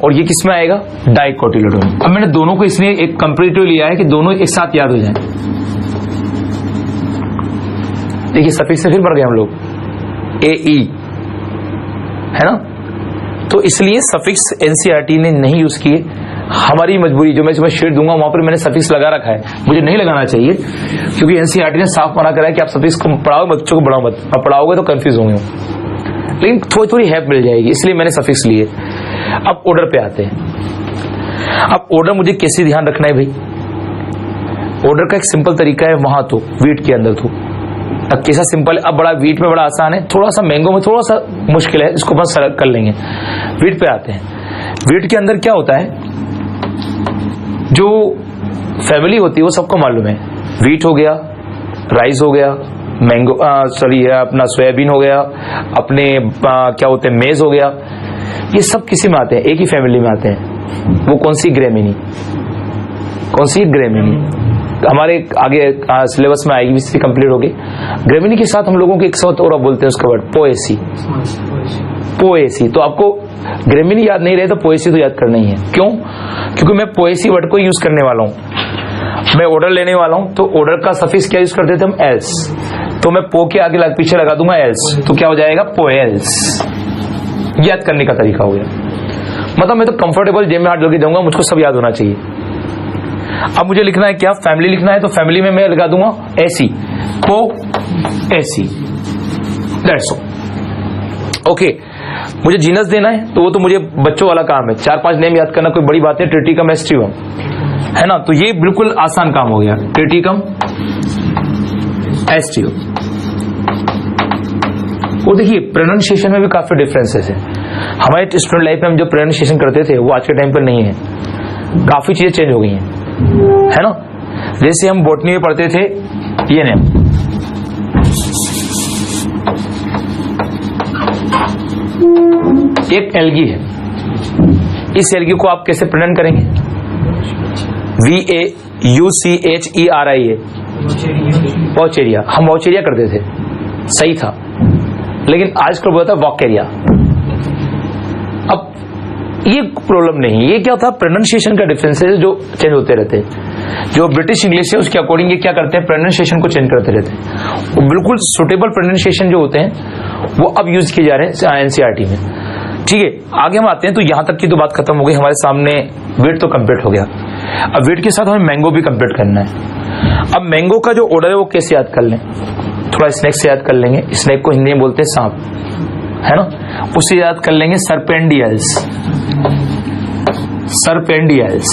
और ये किस में आएगा, डाइकोटिलेडोनी। अब मैंने दोनों को इसलिए एक कंपैरेटिव लिया है कि दोनों एक साथ याद हो जाएं। देखिए सफिक्स से फिर बढ़ गए हम लोग, ए ई, है ना। तो इसलिए सफिक्स एनसीईआरटी ने नहीं यूज किए, हमारी मजबूरी, जो मैं सुबह शीट दूंगा वहां पर मैंने सफिक्स लगा रखा है, मुझे नहीं लगाना चाहिए, क्योंकि एनसीईआरटी ने साफ मना करा है कि आप सफिक्स को पढ़ाओ, बच्चों को बढ़ाओ मत, अब पढ़ाओगे तो कंफ्यूज होंगे, लेकिन थोड़ी थोड़ी हेल्प मिल जाएगी, इसलिए मैंने सफिक्स लिए। अब ऑर्डर पे आते हैं। अब ऑर्डर मुझे कैसे ध्यान रखना है भाई, ऑर्डर का एक सिंपल तरीका है, वहां तो वीट के अंदर तो कैसा सिंपल है। अब बड़ा वीट में बड़ा आसान है, थोड़ा सा मैंगो में थोड़ा सा मुश्किल है, इसको बस कर लेंगे। वीट पे आते हैं। वीट के अंदर क्या होता है, जो फैमिली होती है वो सबको मालूम है। वीट हो गया, राइस हो गया, मैंगो अपना सोयाबीन हो गया, अपने क्या होते हैं मेज हो गया, ये सब किसी में आते हैं, एक ही फैमिली में आते हैं। वो कौन सी ग्रेमिनी, कौन सी ग्रेमिनी हमारे आगे सिलेबस में आएगी, इससे कंप्लीट होगी। ग्रेमिनी के साथ हम लोगों के एक साथ और बोलते हैं उसका वर्ड पोएसी। पोएसी, तो आपको ग्रेमिनी याद नहीं रहे तो पोएसी तो याद करना ही है। क्यों? क्योंकि मैं पोएसी वर्ड को यूज करने वाला हूं। मैं ऑर्डर लेने वाला हूं, तो ऑर्डर का सफिक्स क्या यूज करते थे हम, एल्स। तो मैं पो के आगे पीछे लगा दूंगा एल्स, तो क्या हो जाएगा, पोएल्स। याद करने का तरीका हो गया। मतलब मैं तो कंफर्टेबल जेब में हाथ लगे जाऊंगा, मुझको सब याद होना चाहिए। अब मुझे लिखना है क्या, फैमिली लिखना है, तो फैमिली में मैं लगा दूंगा एसी, पो एसी, दैट्स ऑल। ओके, मुझे जीनस देना है तो वो तो मुझे बच्चों वाला काम है, 4-5 नेम याद करना कोई बड़ी बात है। ट्रिटिकम एस्ट्रियम है ना, तो ये बिल्कुल आसान काम हो गया, ट्रिटिकम एस्ट्रियम। और देखिए प्रोनाउंसिएशन में भी काफी डिफरेंसेस है। हमारे स्टूडेंट लाइफ में हम जो प्रोनाउंसिएशन करते थे वो आज के टाइम पर नहीं है, काफी चीजें चेंज हो गई हैं, है ना। जैसे हम बॉटनी में पढ़ते थे ये नेम, एक एल्गी है, इस एल्गी को आप कैसे प्रोनाउंस करेंगे, VAUCHERI है, वॉचेरिया। हम वॉचेरिया करते थे, सही था, लेकिन आजकल बोलता है वॉकेरिया। अब ये प्रॉब्लम नहीं, ये क्या था, प्रोनाउंसिएशन का डिफरेंस है जो चेंज होते रहते हैं। जो ब्रिटिश इंग्लिश है उसके अकॉर्डिंग ये क्या करते हैं, प्रोनाउंसिएशन को चेंज करते रहते हैं। वो बिल्कुल सुटेबल प्रोनाउंसिएशन जो होते हैं वो अब यूज किए जा रहे हैं एनसीईआरटी में। ठीक है, आगे हम आते हैं। तो यहां तक की तो बात खत्म हो गई, हमारे सामने वेट तो कंप्लीट हो गया। अब वेट के साथ हमें मैंगो भी कंप्लीट करना है। अब मैंगो का जो ऑर्डर है वो कैसे याद कर लें, थोड़ा स्नैक से याद कर लेंगे। स्नैक को हिंदी में बोलते हैं सांप, है ना, उसे याद कर लेंगे सर्पेंडियल्स। सर्पेंडियल्स,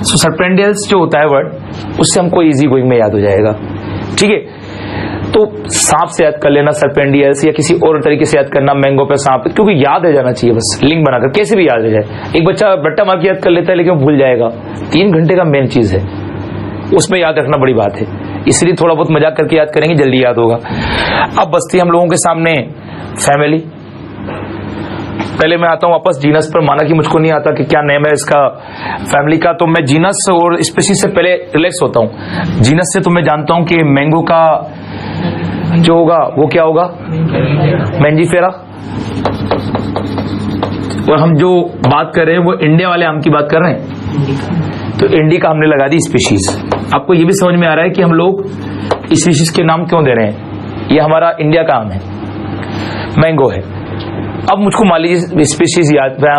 सो सर्पेंडियल्स जो होता है वर्ड, उससे हमको इजी गोइंग में याद हो जाएगा। ठीक है, तो सांप से याद कर लेना सर्पेंडियल्स, या किसी और तरीके से याद करना मैंगो पे सांप, क्योंकि याद रह जाना चाहिए, बस लिंक बनाकर कैसे भी याद रह जाए। एक बच्चा बट्टा मार के याद कर लेता है लेकिन भूल जाएगा, 3 घंटे का मेन चीज है, उसमें याद रखना बड़ी बात है। इसलिए थोड़ा बहुत मजाक करके याद करेंगे, जल्दी याद होगा। अब बचती हम लोगों के सामने फैमिली। पहले मैं आता हूं वापस जीनस पर, माना कि मुझको नहीं आता कि क्या नेम है इसका फैमिली का, तो मैं जीनस और स्पीशीज से पहले रिलैक्स होता हूं। जीनस से तो मैं जानता हूं कि मैंगो का जो होगा वो क्या होगा, मैंजीफेरा। और हम जो बात कर रहे हैं वो इंडिया वाले आम की बात कर रहे हैं, तो इंडिका हमने लगा दी स्पीशीज। आपको ये भी समझ में आ रहा है कि हम लोग स्पीशीज के नाम क्यों दे रहे हैं, ये हमारा इंडिया का आम है, मैंगो है। अब मुझको मान लीजिए स्पीशीज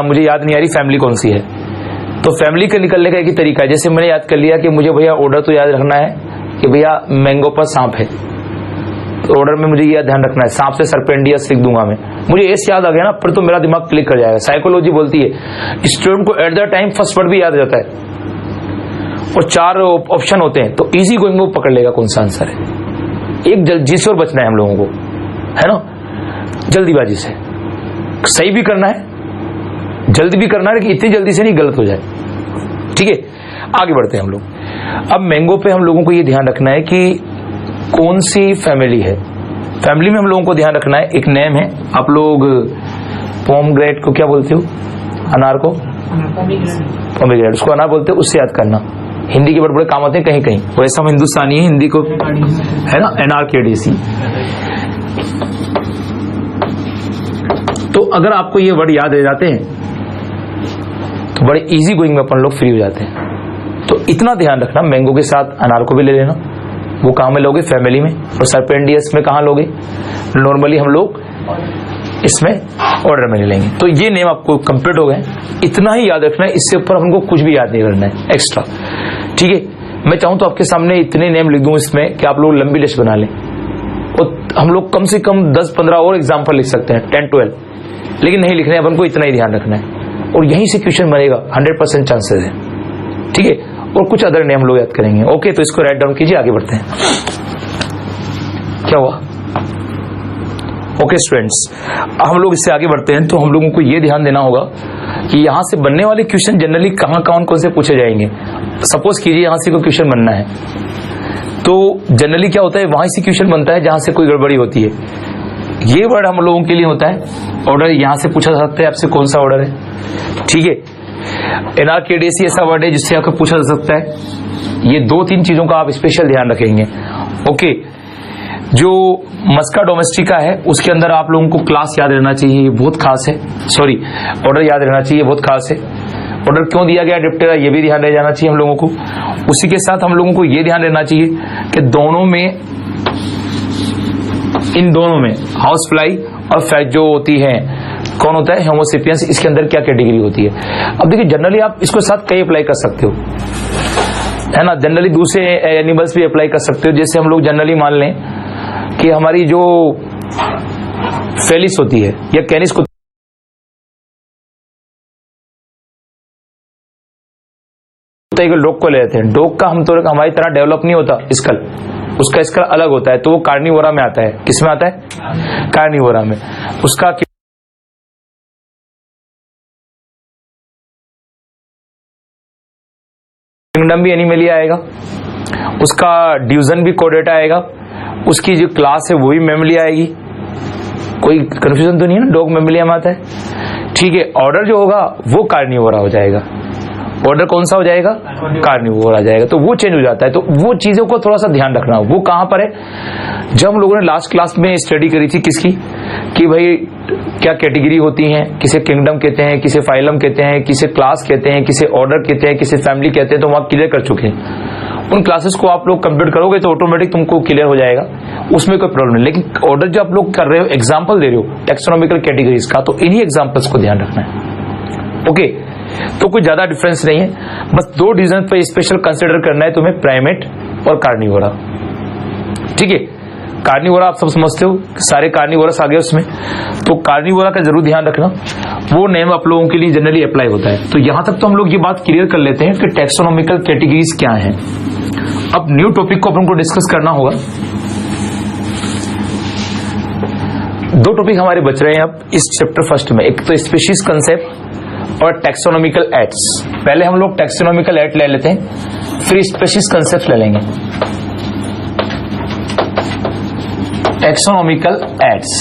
मुझे याद नहीं आ रही फैमिली कौन सी है, तो फैमिली का निकलने का एक ही तरीका है। जैसे मैंने याद कर लिया कि मुझे भैया ऑर्डर तो याद रखना है कि भैया मैंगो पर सांप है, तो ऑर्डर में मुझे यह ध्यान रखना है, सांप से सर्पेंडियस लिख दूंगा मैं। मुझे ऐसे याद आ गया ना, फिर तो मेरा दिमाग क्लिक कर जाएगा। साइकोलॉजी बोलती है स्टूडेंट को at the time first word भी याद रहता है, और 4 ऑप्शन होते हैं, तो इजी गोइंग वो पकड़ लेगा कौन सा आंसर है। एक जल्दी से और बचना है हम लोगों को, है ना, जल्दीबाजी से। सही भी करना है, जल्दी भी करना है, लेकिन इतनी जल्दी से नहीं गलत हो जाए। ठीक है, आगे बढ़ते हैं हम लोग। अब मैंगो पे हम लोगों को ये ध्यान रखना है कि कौन सी फैमिली है। फैमिली में हम लोगों को ध्यान रखना है, एक नेम है, आप लोग पोमग्रेनेट को क्या बोलते हो, अनार को पोमग्रेनेट, उसको अनार बोलते हो, उससे याद करना। हिंदी के बड़े बड़े काम आते हैं कहीं कहीं, वैसा हम हिंदुस्तानी है, हिंदी को है ना NRKDC। तो अगर आपको ये वर्ड याद रह जाते हैं तो बड़े इजी गोइंग में अपन लोग फ्री हो जाते हैं। तो इतना ध्यान रखना, मैंगो के साथ अनार को भी ले लेना। वो कहाँ में लोगे, फैमिली में। और सर्पेंडियस में कहाँ लोगे, नॉर्मली हम लोग इसमें ऑर्डर में ले लेंगे। तो ये नेम आपको कंप्लीट हो गए, इतना ही याद रखना है, इससे ऊपर हमको कुछ भी याद नहीं करना है एक्स्ट्रा। ठीक है, मैं चाहूं तो आपके सामने इतने नेम लिख दूं इसमें कि आप लोग लंबी लिस्ट बना लें, और हम लोग कम से कम 10-15 और एग्जाम्पल लिख सकते हैं, 10-12, लेकिन नहीं लिखने, अपन को इतना ही ध्यान रखना है। और यहीं से क्वेश्चन बनेगा, 100% चांसेस है। ठीक है, और कुछ अदर नेम हम लोग याद करेंगे। ओके, तो इसको राइट डाउन कीजिए, आगे बढ़ते हैं। क्या हुआ? ओके स्टूडेंट्स, हम लोग इससे आगे बढ़ते हैं तो हम लोगों को ये ध्यान देना होगा कि यहां से बनने वाले क्वेश्चन जनरली कहां कौन से पूछे जाएंगे। सपोज कीजिए यहां से कोई क्वेश्चन बनना है, तो जनरली क्या होता है, वहां से क्वेश्चन बनता है जहां से कोई गड़बड़ी होती है। ये वर्ड हम लोगों के लिए होता है ऑर्डर, यहां से पूछा जा सकता है आपसे कौन सा ऑर्डर है, ठीक है। एनआरकेडीसी ऐसा वर्ड है जिससे आपको पूछा जा सकता है। ये 2-3 चीजों का आप स्पेशल ध्यान रखेंगे। ओके, जो मस्का डोमेस्टिका है उसके अंदर आप लोगों को क्लास याद रहना चाहिए, ये बहुत खास है। सॉरी, ऑर्डर याद रहना चाहिए, बहुत खास है। ऑर्डर क्यों दिया गया डिप्टेरा, ये भी ध्यान रह जाना चाहिए हम लोगों को। उसी के साथ हम लोगों को ये ध्यान रहना चाहिए कि इन दोनों में हाउस फ्लाई और फ्लाइट जो होती है, कौन होता है, होमोसेपियंस, इसके अंदर क्या कैटेगरी होती है। अब देखिए जनरली आप इसको साथ कई अप्लाई कर सकते हो, है ना। जनरली दूसरे एनिमल्स भी अप्लाई कर सकते हो। जैसे हम लोग जनरली मान लें कि हमारी जो फेलिस होती है या कैनिस को डॉग को ले लेते हैं। डॉग का हम तो हमारी तरह डेवलप नहीं होता स्कल, उसका स्कल अलग होता है, तो वो कार्निवोरा में आता है। किसमें आता है? कार्निवोरा में। उसका किंगडम भी एनिमली आएगा, उसका डिवीजन भी कोडेटा आएगा, उसकी जो क्लास है वो भी मैमली आएगी। कोई कंफ्यूजन तो नहीं है ना, डॉग मैमलिया में आता है, ठीक है। ऑर्डर जो होगा वो कार्निवोरा हो जाएगा। ऑर्डर कौन सा हो जाएगा? कार्निवोरा आ जाएगा। तो वो चेंज हो जाता है। तो वो चीजों को थोड़ा सा ध्यान रखना। वो कहां पर है? जब हम लोगों ने लास्ट क्लास में स्टडी करी थी किसकी, कि भाई क्या कैटेगरी होती हैं, किसे किंगडम कहते हैं, किसे फाइलम कहते हैं, किसे क्लास कहते हैं, किसे ऑर्डर कहते हैं, किसे फैमिली कहते हैं, तो वहां क्लियर कर चुके हैं। उन क्लासेस को आप लोग कंप्लीट करोगे तो ऑटोमेटिक तुमको क्लियर हो जाएगा, उसमें कोई प्रॉब्लम नहीं। लेकिन ऑर्डर जो आप लोग कर रहे हो, एग्जाम्पल दे रहे हो टैक्सोनॉमिकल कैटेगरीज का, तो इन्हीं एग्जाम्पल्स को ध्यान रखना है। ओके, तो कोई ज्यादा डिफरेंस नहीं है, बस 2 डिवीजन पे स्पेशल कंसिडर करना है तुम्हें, प्राइमेट और कार्निवोरा, ठीक है। कार्निवोरा आप सब समझते हो, सारे कार्निवोरस आ गए उसमें, तो कार्निवोरा का जरूर ध्यान रखना। वो नेम आप लोगों के लिए जनरली अप्लाई होता है। तो यहां तक तो हम लोग ये बात क्लियर कर लेते हैं कि टैक्सोनॉमिकल कैटेगरीज क्या है। अब न्यू टॉपिक को अपन को डिस्कस करना होगा। 2 टॉपिक हमारे बच रहे हैं अब इस चैप्टर फर्स्ट में, एक तो स्पीशीज कंसेप्ट और टैक्सोनॉमिकल एड्स। पहले हम लोग टैक्सोनॉमिकल एड ले लेते हैं, फिर स्पीशीज कंसेप्ट ले लेंगे। टैक्सोनॉमिकल एड्स,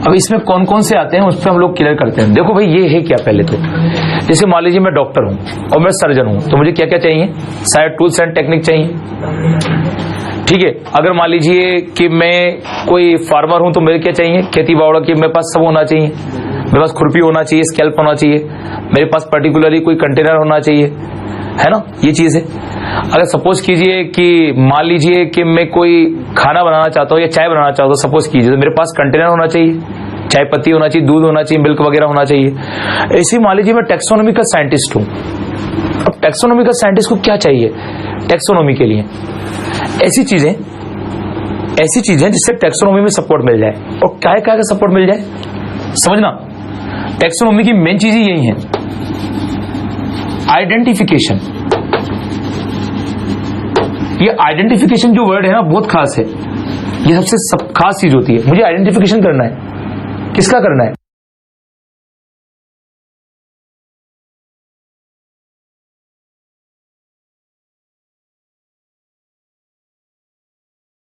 अब इसमें कौन कौन से आते हैं उस पर हम लोग क्लियर करते हैं। देखो भाई ये है क्या, पहले तो जैसे मान लीजिए मैं डॉक्टर हूं और मैं सर्जन हूं, तो मुझे क्या क्या चाहिए, सारे टूल्स एंड टेक्निक चाहिए, ठीक है। अगर मान लीजिए कि मैं कोई फार्मर हूं तो मेरे क्या चाहिए, खेती बाड़ा की मेरे पास सब होना चाहिए, मेरे पास खुरपी होना चाहिए, स्कैल्प होना चाहिए, मेरे पास पर्टिकुलरली कोई कंटेनर होना चाहिए, है ना, ये चीज है। अगर सपोज कीजिए कि मान लीजिए कि मैं कोई खाना बनाना चाहता हूँ या चाय बनाना चाहता हूँ, सपोज कीजिए, तो मेरे पास कंटेनर होना चाहिए, चाय पत्ती होना चाहिए, दूध होना चाहिए, मिल्क वगैरह होना चाहिए। ऐसे मान लीजिए मैं टैक्सोनॉमिकल साइंटिस्ट हूं। अब टैक्सोनॉमिकल साइंटिस्ट को क्या चाहिए टैक्सोनॉमी के लिए? ऐसी चीजें जिससे टैक्सोनॉमी में सपोर्ट मिल जाए। और क्या क्या का सपोर्ट मिल जाए, समझना, टैक्सोनॉमी की मेन चीज यही है, आइडेंटिफिकेशन। ये आइडेंटिफिकेशन जो वर्ड है ना, बहुत खास है, ये सबसे खास चीज होती है। मुझे आइडेंटिफिकेशन करना है, किसका करना है?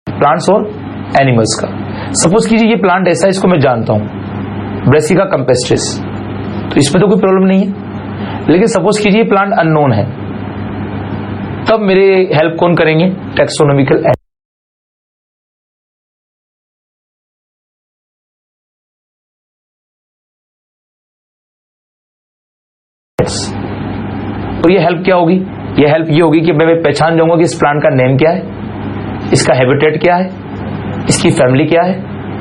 प्लांट्स और एनिमल्स का। सपोज कीजिए ये प्लांट ऐसा है, इसको मैं जानता हूं, ब्रेसिका कैम्पेस्ट्रिस, तो इसमें तो कोई प्रॉब्लम नहीं है। लेकिन सपोज कीजिए प्लांट अननोन है, तब मेरे हेल्प कौन करेंगे? Taxonomical aids. और ये हेल्प क्या होगी? ये हेल्प ये होगी कि मैं पहचान जाऊंगा कि इस प्लांट का नेम क्या है, इसका हैबिटेट क्या है, इसकी फैमिली क्या है,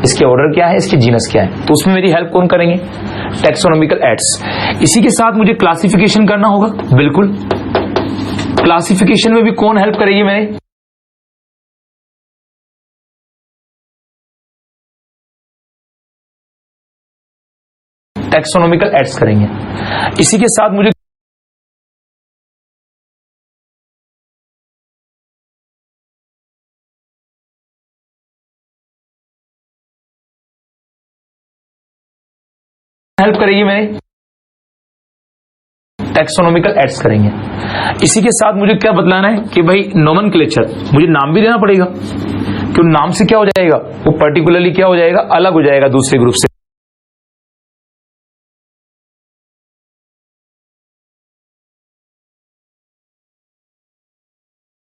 इसके ऑर्डर क्या है, इसके जीनस क्या है। तो उसमें मेरी हेल्प कौन करेंगे? Taxonomical aids. इसी के साथ मुझे क्लासिफिकेशन करना होगा, बिल्कुल। क्लासिफिकेशन में भी कौन हेल्प करेगी मेरे? टैक्सोनॉमिकल एड्स करेंगे। इसी के साथ मुझे हेल्प करेगी मेरे टैक्सोनॉमिकल एड्स करेंगे। इसी के साथ मुझे क्या बतलाना है कि भाई नोमेनक्लेचर, मुझे नाम भी देना पड़ेगा कि नाम से क्या हो जाएगा, वो पर्टिकुलरली क्या हो जाएगा, अलग हो जाएगा दूसरे ग्रुप से।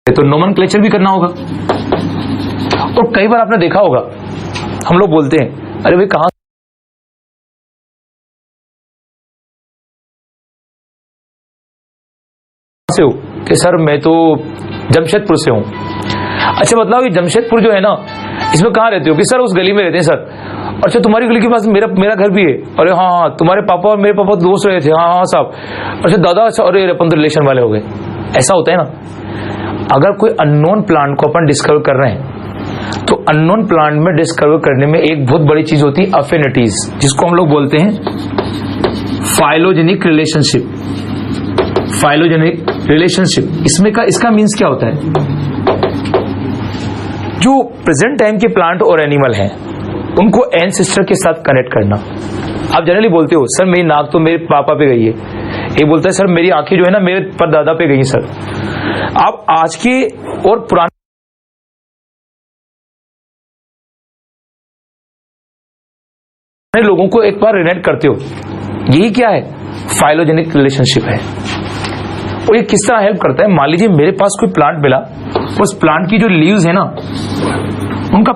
तो नोमेनक्लेचर भी करना होगा। और कई बार आपने देखा होगा हम लोग बोलते हैं अरे भाई कहां से हो, कि सर मैं तो जमशेदपुर से हूं। अच्छा बताओ ये जमशेदपुर जो है ना, इसमें कहां रहते हो, कि सर उस गली में रहते हैं सर। अच्छा तुम्हारी गली के पास मेरा घर भी है। अरे हाँ हाँ, तुम्हारे पापा और मेरे पापा दोस्त रहे थे। हाँ हाँ साहब। अच्छा दादा, अच्छा अरे अपन तो रिलेशन वाले हो गए। ऐसा होता है ना। अगर कोई अननोन प्लांट को अपन डिस्कवर कर रहे हैं तो अननोन प्लांट में डिस्कवर करने में एक बहुत बड़ी चीज होती है अफिनिटीज, जिसको हम लोग बोलते हैं फाइलोजेनिक रिलेशनशिप। फाइलोजेनिक रिलेशनशिप इसका मीन्स क्या होता है, जो प्रेजेंट टाइम के प्लांट और एनिमल हैं उनको एंसेस्टर के साथ कनेक्ट करना। आप जनरली बोलते हो सर मेरी नाक तो मेरे पापा पे गई है, एक बोलता है सर मेरी आंखें जो है ना मेरे परदादा पे गई सर। आप आज के और पुराने लोगों को एक बार रिलेट करते हो, यही क्या है, फाइलोजेनिक रिलेशनशिप है। और ये किस तरह हेल्प करता है, मान लीजिए मेरे पास कोई प्लांट मिला, उस प्लांट की जो लीव्स है ना उनका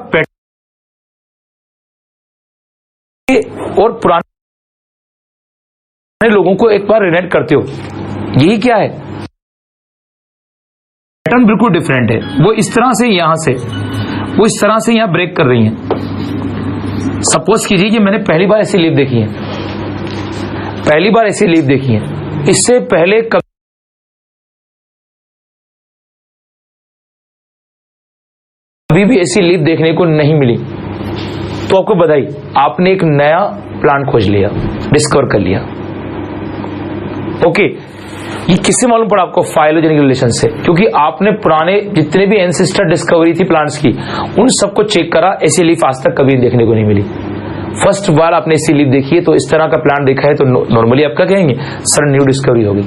और पुराने लोगों को एक बार रिलेट करते हो, यही क्या है, पैटर्न बिल्कुल डिफरेंट है। वो इस तरह से यहां से, वो इस तरह से यहां ब्रेक कर रही हैं। सपोज कीजिए कि मैंने पहली बार ऐसी लीफ देखी है, पहली बार ऐसी लीफ देखी है, इससे पहले कभी भी ऐसी लीफ देखने को नहीं मिली। तो आपको बधाई, आपने एक नया प्लांट खोज लिया, डिस्कवर कर लिया। ओके, ये किससे मालूम पड़ा आपको, फाइलोजेनिक रिलेशन से, क्योंकि आपने पुराने जितने भी एंसेस्टर डिस्कवरी थी प्लांट्स की उन सबको चेक करा, ऐसी लीफ आज तक कभी देखने को नहीं मिली। फर्स्ट बार आपने ऐसी लीफ देखी है तो इस तरह का प्लांट देखा है तो नॉर्मली आप क्या कहेंगे, सर न्यू डिस्कवरी होगी।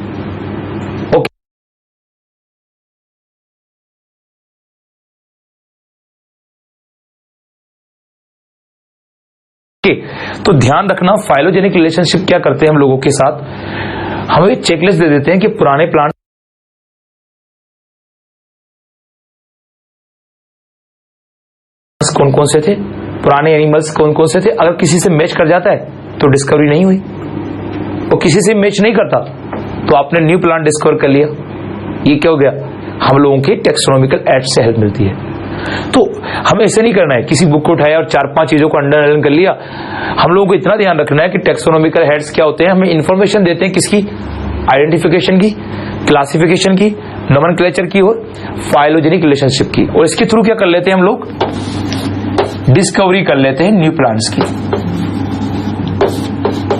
ओके, तो ध्यान रखना फाइलोजेनिक रिलेशनशिप क्या करते हैं हम लोगों के साथ, हमें चेकलिस्ट दे देते हैं कि पुराने प्लांट कौन कौन से थे, पुराने एनिमल्स कौन कौन से थे। अगर किसी से मैच कर जाता है तो डिस्कवरी नहीं हुई, और किसी से मैच नहीं करता तो आपने न्यू प्लांट डिस्कवर कर लिया। ये क्या हो गया, हम लोगों के टैक्सोनॉमिकल एड्स से हेल्प मिलती है। तो हमें ऐसे नहीं करना है किसी बुक को उठाया और 4-5 चीजों को अंडरलाइन कर लिया। हम लोगों को इतना ध्यान रखना है कि टैक्सोनॉमिकल हेड्स क्या होते हैं, हमें इंफॉर्मेशन देते हैं किसकी, आइडेंटिफिकेशन की, क्लासिफिकेशन की, नोमेनक्लेचर की और फाइलोजेनिक रिलेशनशिप की। और इसके थ्रू क्या कर लेते हैं हम लोग, डिस्कवरी कर लेते हैं न्यू प्लांट्स की।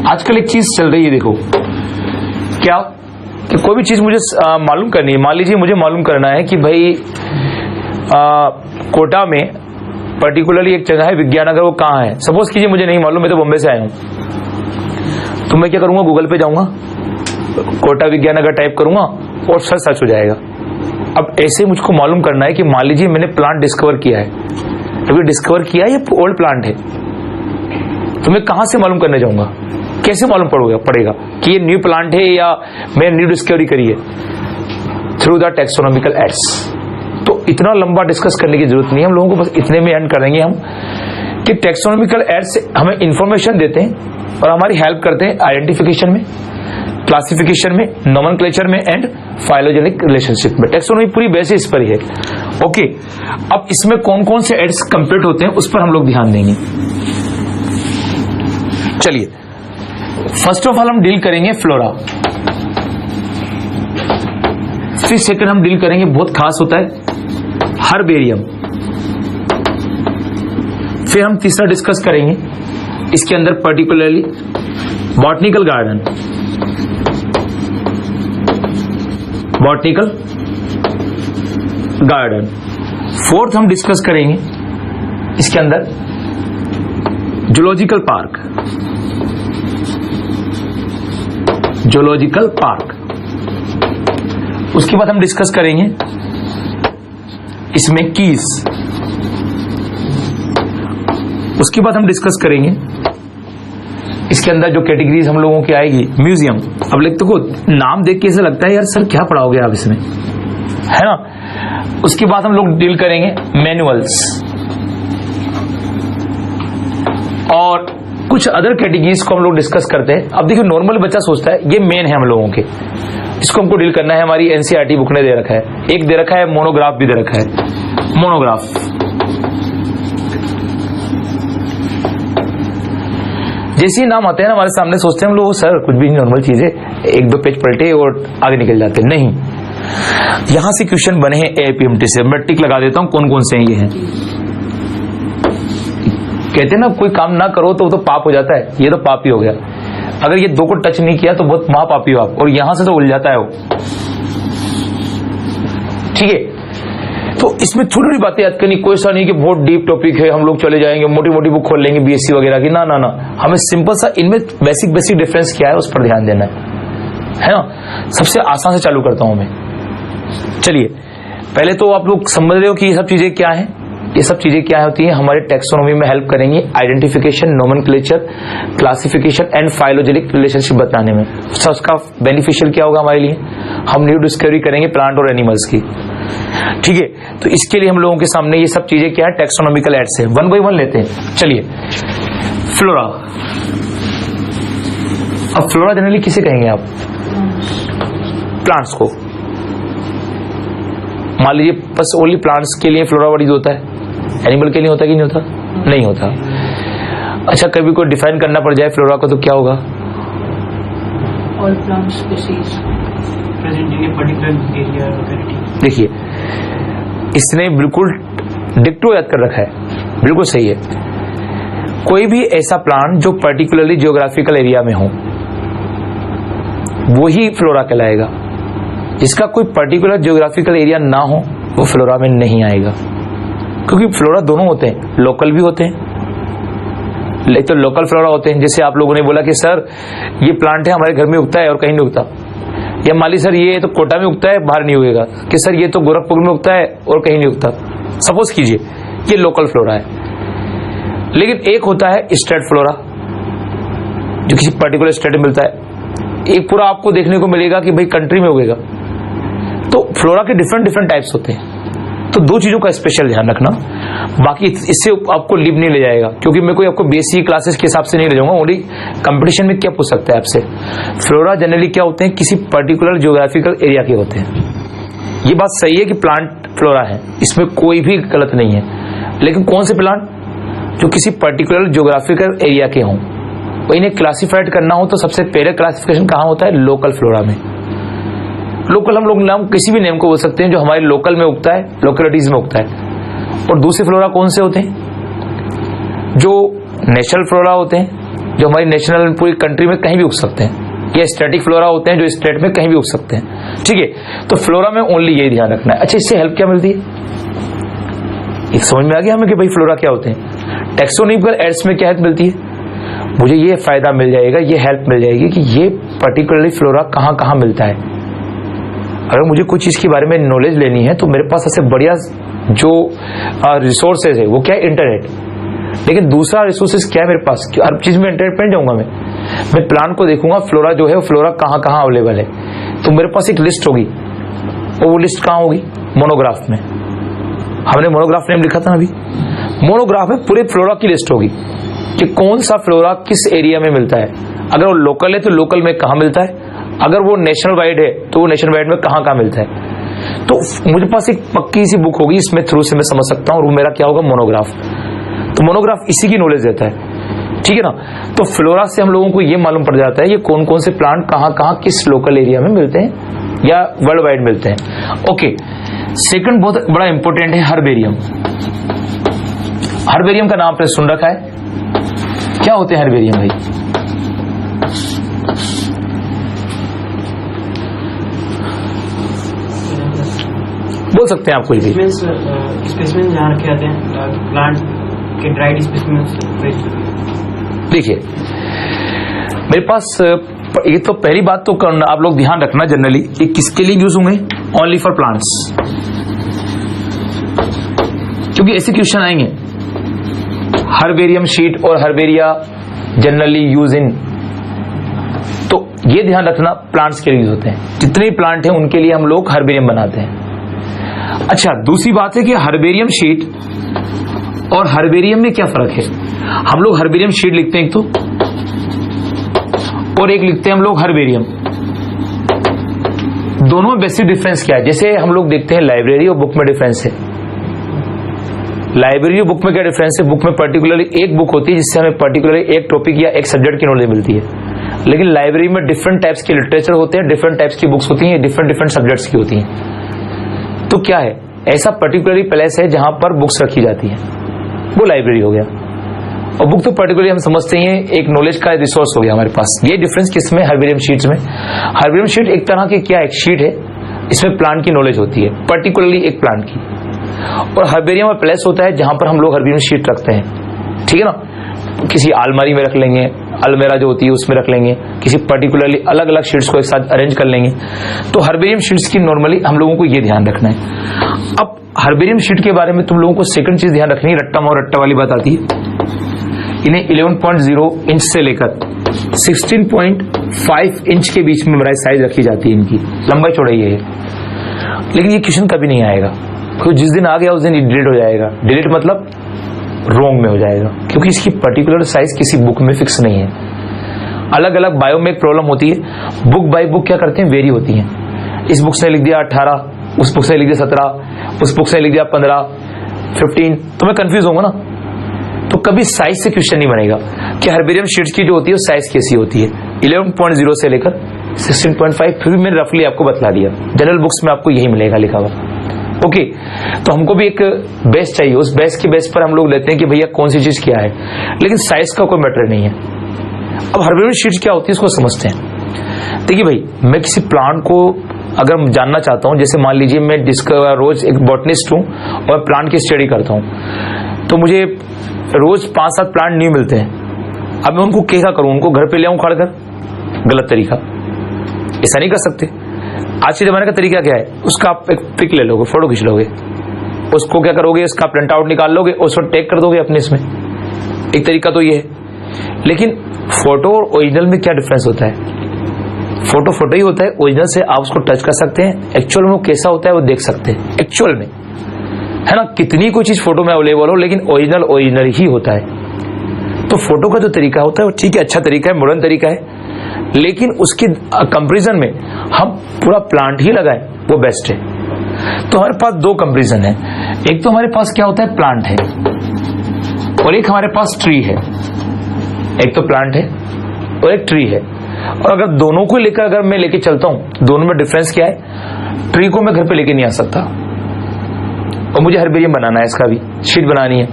आजकल एक चीज चल रही है, देखो क्या, कि कोई भी चीज मुझे मालूम करनी है। मान लीजिए मुझे मालूम करना है कि भाई कोटा में पर्टिकुलरली एक जगह है विज्ञाननगर, वो कहां है। सपोज कीजिए मुझे नहीं मालूम, मैं तो बॉम्बे से आया हूं, तो मैं क्या करूंगा, गूगल पे जाऊंगा, कोटा विज्ञाननगर टाइप करूंगा और सर्च हो जाएगा। अब ऐसे मुझको मालूम करना है कि मान लीजिए मैंने प्लांट डिस्कवर किया है, अभी डिस्कवर किया है, ये ओल्ड प्लांट है, तो मैं कहां से मालूम करने जाऊंगा, कैसे मालूम पड़ेगा कि ये न्यू प्लांट है या मैं न्यू डिस्कवरी करी है, थ्रू द टैक्सोनॉमिकल एड्स। तो इतना लंबा डिस्कस करने की जरूरत नहीं है हम लोगों को, बस इतने में एंड करेंगे हम कि टैक्सोनॉमिकल एड्स हमें इंफॉर्मेशन देते हैं और हमारी हेल्प करते हैं आइडेंटिफिकेशन में, क्लासिफिकेशन में, नोमेनक्लेचर में एंड फाइलोजेनिक रिलेशनशिप में। टैक्सोनॉमी पूरी बेसिस पर ही है। ओके, अब इसमें कौन कौन से एड्स कंप्लीट होते हैं उस पर हम लोग ध्यान देंगे। चलिए, फर्स्ट ऑफ ऑल हम डील करेंगे फ्लोरा, फिर सेकंड हम डील करेंगे, बहुत खास होता है, हर्बेरियम, फिर हम तीसरा डिस्कस करेंगे इसके अंदर particularly botanical garden, botanical garden. Fourth हम डिस्कस करेंगे इसके अंदर जूलॉजिकल पार्क, जूलॉजिकल पार्क। उसके बाद हम डिस्कस करेंगे इसमें कीज। उसके बाद हम डिस्कस करेंगे इसके अंदर जो कैटेगरीज हम लोगों की आएगी, म्यूजियम। अब लिखते को नाम देख के ऐसा लगता है यार सर क्या पढ़ाओगे आप इसमें, है ना। उसके बाद हम लोग डील करेंगे मैनुअल्स और कुछ अदर कैटेगरीज को हम लोग डिस्कस करते हैं। अब देखिए नॉर्मल बच्चा सोचता है ये मेन है हम लोगों के, इसको हमको डील करना है। हमारी एनसीईआरटी बुक ने दे रखा है, एक दे रखा है मोनोग्राफ भी दे रखा है। मोनोग्राफ जैसे ही नाम आते हैं ना हमारे सामने, सोचते हैं हम लोग सर कुछ भी नॉर्मल चीज है, एक दो पेज पलटे और आगे निकल जाते हैं। नहीं, यहां से क्वेश्चन बने हैं एपीएमटी से। मैं टिक लगा देता हूं कौन कौन से ये हैं। कहते हैं ना कोई काम ना करो तो वो तो पाप हो जाता है, ये तो पाप ही हो गया। अगर ये दो को टच नहीं किया तो बहुत महापापी हो आप, और यहां से तो उलझाता है वो। ठीक है, तो इसमें छोटी छोटी बातें याद करनी, कोई सा नहीं कि बहुत डीप टॉपिक है हम लोग चले जाएंगे मोटी मोटी बुक खोल लेंगे बीएससी वगैरह की, ना ना ना। हमें सिंपल सा इनमें बेसिक डिफरेंस क्या है उस पर ध्यान देना है ना। सबसे आसान से चालू करता हूं मैं। चलिए पहले तो आप लोग समझ रहे हो कि ये सब चीजें क्या है। ये सब चीजें क्या होती हैं, हमारे टैक्सोनॉमी में हेल्प करेंगी identification, nomenclature, classification and phylogenic relationship बताने में। उसका बेनिफिशियल क्या होगा हमारे लिए, हम न्यू डिस्कवरी करेंगे प्लांट और एनिमल्स की। ठीक है, तो इसके लिए हम लोगों के सामने ये सब चीजें क्या है, टैक्सोनॉमिकल एड्स है। वन बाई वन लेते हैं। चलिए फ्लोरा। अब फ्लोरा जनरली किसे कहेंगे आप, प्लांट्स को। मान लीजिए बस ओनली प्लांट्स के लिए फ्लोरा वर्ड यूज होता है, एनिमल के लिए होता है कि नहीं होता, नहीं होता। अच्छा कभी कोई डिफाइन करना पड़ जाए फ्लोरा को तो क्या होगा, all plant species present in a particular area locality. देखिए इसने बिल्कुल डिक्टो याद कर रखा है, बिल्कुल सही है। कोई भी ऐसा प्लांट जो पर्टिकुलरली जियोग्राफिकल एरिया में हो वो ही फ्लोरा कहलाएगा। जिसका कोई पर्टिकुलर जियोग्राफिकल एरिया ना हो वो फ्लोरा में नहीं आएगा, क्योंकि फ्लोरा दोनों होते हैं, लोकल भी होते हैं, तो लोकल फ्लोरा होते हैं। जैसे आप लोगों ने बोला कि सर ये प्लांट है हमारे घर में उगता है और कहीं नहीं उगता, या माली सर ये तो कोटा में उगता है बाहर नहीं उगेगा, कि सर ये तो गोरखपुर में उगता है और कहीं नहीं उगता। सपोज कीजिए ये लोकल फ्लोरा है। लेकिन एक होता है स्टेट फ्लोरा जो किसी पर्टिकुलर स्टेट में मिलता है, एक पूरा आपको देखने को मिलेगा कि भाई कंट्री में उगेगा। तो फ्लोरा के डिफरेंट टाइप्स होते हैं, तो दो चीजों का स्पेशल ध्यान रखना। बाकी इससे आपको लिप नहीं ले जाएगा, क्योंकि मैं कोई आपको बेसिक क्लासेस के हिसाब से नहीं ले जाऊंगा। ओनली कंपटीशन में क्या पूछ सकता है आपसे, फ्लोरा जनरली क्या होते हैं, किसी पर्टिकुलर जियोग्राफिकल एरिया के होते हैं। ये बात सही है कि प्लांट फ्लोरा है, इसमें कोई भी गलत नहीं है। लेकिन कौन से प्लांट जो किसी पर्टिकुलर जियोग्राफिकल एरिया के हों, इन्हें क्लासिफाइड करना हो तो सबसे पहले क्लासिफिकेशन कहां होता है, लोकल फ्लोरा में। लोकल हम लोग नाम किसी भी नेम को बोल सकते हैं जो हमारे लोकल में उगता है, लोकेलिटीज में उगता है। और दूसरे फ्लोरा कौन से होते हैं, जो नेशनल फ्लोरा होते हैं, जो हमारी नेशनल पूरी कंट्री में कहीं भी उग सकते हैं। या स्टैटिक फ्लोरा होते हैं जो स्टेट में कहीं भी उग सकते हैं। ठीक है, तो फ्लोरा में ओनली यही ध्यान रखना है। अच्छा इससे हेल्प क्या मिलती है, एक समझ में आ गया हमें कि भाई फ्लोरा क्या होते हैं। टैक्सोनॉमिकल एड्स में क्या हेल्प मिलती है, मुझे ये फायदा मिल जाएगा, ये हेल्प मिल जाएगी कि ये पर्टिकुलरली फ्लोरा कहां कहां मिलता है। अगर मुझे कोई चीज के बारे में नॉलेज लेनी है तो मेरे पास सबसे बढ़िया जो रिसोर्सेज है वो क्या है, इंटरनेट। लेकिन दूसरा रिसोर्सेज क्या है मेरे पास, हर चीज में इंटरनेट पर जाऊंगा मैं प्लान को देखूंगा फ्लोरा जो है वो फ्लोरा कहां कहां अवेलेबल है। तो मेरे पास एक लिस्ट होगी, और वो लिस्ट कहां होगी, मोनोग्राफ में। हमने मोनोग्राफ नेम लिखा था ना अभी, मोनोग्राफ में पूरे फ्लोरा की लिस्ट होगी कि कौन सा फ्लोरा किस एरिया में मिलता है। अगर वो लोकल है तो लोकल में कहां मिलता है, अगर वो नेशनल वाइड है तो वो नेशनल वाइड में कहां कहां मिलता है। तो मुझे पास एक पक्की सी बुक होगी, इसमें थ्रू से मैं समझ सकता हूं, और वो मेरा क्या होगा, मोनोग्राफ। तो मोनोग्राफ इसी की नॉलेज देता है, ठीक है ना। तो फ्लोरा से हम लोगों को ये मालूम पड़ जाता है ये कौन कौन से प्लांट कहां कहां किस लोकल एरिया में मिलते हैं या वर्ल्ड वाइड मिलते हैं। ओके, सेकंड बहुत बड़ा इंपॉर्टेंट है हर्बेरियम। हर्बेरियम का नाम आपने सुन रखा है, क्या होते हैं हर्बेरियम भाई, बोल सकते हैं आप कोई भी। स्पेसिमेन जहां रखे जाते हैं प्लांट के ड्राइड स्पेसिमेन। देखिए मेरे पास ये तो पहली बात तो आप लोग ध्यान रखना जनरली ये किसके लिए यूज होंगे, ओनली फॉर प्लांट्स, क्योंकि ऐसे क्वेश्चन आएंगे। हर्बेरियम शीट और हर्बेरिया जनरली यूज इन, तो ये ध्यान रखना प्लांट्स के लिए यूज होते हैं। जितने भी प्लांट हैं उनके लिए हम लोग हर्बेरियम बनाते हैं। अच्छा, दूसरी बात है कि हर्बेरियम शीट और हर्बेरियम में क्या फर्क है। हम लोग हर्बेरियम शीट लिखते हैं एक तो, और एक लिखते हैं हम लोग हर्बेरियम। दोनों में बेसिक डिफरेंस क्या है, जैसे हम लोग देखते हैं लाइब्रेरी और बुक में डिफरेंस है। लाइब्रेरी और बुक में क्या डिफरेंस है, बुक में पर्टिकुलरली एक बुक होती है जिससे हमें पर्टिकुलरली एक टॉपिक या एक सब्जेक्ट की नॉलेज मिलती है, लेकिन लाइब्रेरी में डिफरेंट टाइप्स के लिटरेचर होते हैं, डिफरेंट टाइप्स की बुक्स होती हैं, डिफरेंट डिफरेंट सब्जेक्ट्स की होती हैं। तो क्या है, ऐसा पर्टिकुलरली प्लेस है जहां पर बुक्स रखी जाती है, वो लाइब्रेरी हो गया। और बुक तो पर्टिकुलरली हम समझते हैं एक नॉलेज का रिसोर्स हो गया हमारे पास। ये डिफरेंस किसमें, हर्बेरियम शीट्स में। हर्बेरियम शीट एक तरह की क्या, एक शीट है, इसमें प्लांट की नॉलेज होती है, पर्टिकुलरली एक प्लांट की। और हर्बेरियम में प्लेस होता है जहां पर हम लोग हर्बेरियम शीट रखते हैं, ठीक है ना। किसी अलमारी में रख लेंगे, अलमेरा जो होती है उसमें रख लेंगे, किसी पर्टिकुलरली अलग अलग शीट्स को एक साथ अरेंज कर लेंगे। तो हर्बेरियम शीट्स की नॉर्मली हम लोगों को ये ध्यान रखना है। अब हर्बेरियम शीट के बारे में तुम लोगों को सेकंड चीज ध्यान रखनी है, रट्टा और रट्टा वाली बात आती है। इन्हें 11.0 इंच से लेकर 16.5 इंच के बीच में साइज रखी जाती है, इनकी लंबाई चौड़ाई है। लेकिन ये क्वेश्चन कभी नहीं आएगा, तो जिस दिन आ गया उस दिन डिलीट हो जाएगा। डिलीट मतलब रॉन्ग में हो जाएगा, क्योंकि इसकी पर्टिकुलर साइज किसी बुक में फिक्स नहीं है। अलग अलग बायो में एक प्रॉब्लम होती है, बुक बाय बुक क्या करते हैं, वेरी होती है। इस बुक से लिख दिया 18, उस बुक से लिख दिया 17, उस बुक से लिख दिया 15, 15, तो मैं कंफ्यूज होऊंगा ना। तो कभी साइज से क्वेश्चन नहीं बनेगा कि हर्बेरियम शीट्स की जो होती है वो साइज कैसी होती है। 11.0 से लेकर 16.5 फिर भी मैंने रफली आपको बतला दिया, जनरल बुक्स में आपको यही मिलेगा लिखा हुआ। ओके, तो हमको भी एक बेस चाहिए, उस बेस के बेस पर हम लोग लेते हैं कि भैया कौन सी चीज क्या है, लेकिन साइज का कोई मैटर नहीं है। अब हर्बेरियम शीट्स क्या होती है इसको समझते हैं। देखिए भाई, मैं किसी प्लांट को अगर जानना चाहता हूं, जैसे मान लीजिए मैं रोज एक बॉटनिस्ट हूं और प्लांट की स्टडी करता हूं, तो मुझे रोज 5-7 प्लांट न्यू मिलते हैं। अब मैं उनको क्या करूं, उनको घर पे ले आऊं खड़कर, गलत तरीका, ऐसा नहीं कर सकते। आज के जमाने का तरीका क्या है, उसका आप एक पिक ले लोगे, फोटो खींच लोगे, उसको क्या करोगे, उसका प्रिंट आउट निकाल लोगे, उसको टैग कर दोगे अपने इसमें। एक तरीका तो ये है। लेकिन फोटो और ओरिजिनल में क्या डिफरेंस होता है, फोटो फोटो ही होता है, ओरिजिनल से आप उसको टच कर सकते हैं, एक्चुअल में वो कैसा होता है वो देख सकते हैं एक्चुअल में, है ना। कितनी कोई चीज फोटो में अवेलेबल हो, लेकिन ओरिजिनल ओरिजिनल ही होता है। तो फोटो का जो तरीका होता है वो ठीक है, अच्छा तरीका है, मॉडर्न तरीका है, लेकिन उसके कंपैरिजन में हम पूरा प्लांट ही लगाएं वो बेस्ट है। तो हमारे पास दो कंपैरिजन है, एक तो हमारे पास क्या होता है, प्लांट है, और एक हमारे पास ट्री है। एक तो प्लांट है और एक ट्री है, और अगर दोनों को लेकर अगर मैं लेके चलता हूं, दोनों में डिफरेंस क्या है, ट्री को मैं घर पे लेके नहीं आ सकता और मुझे हर्बेरियम बनाना है, इसका भी शीट बनानी है।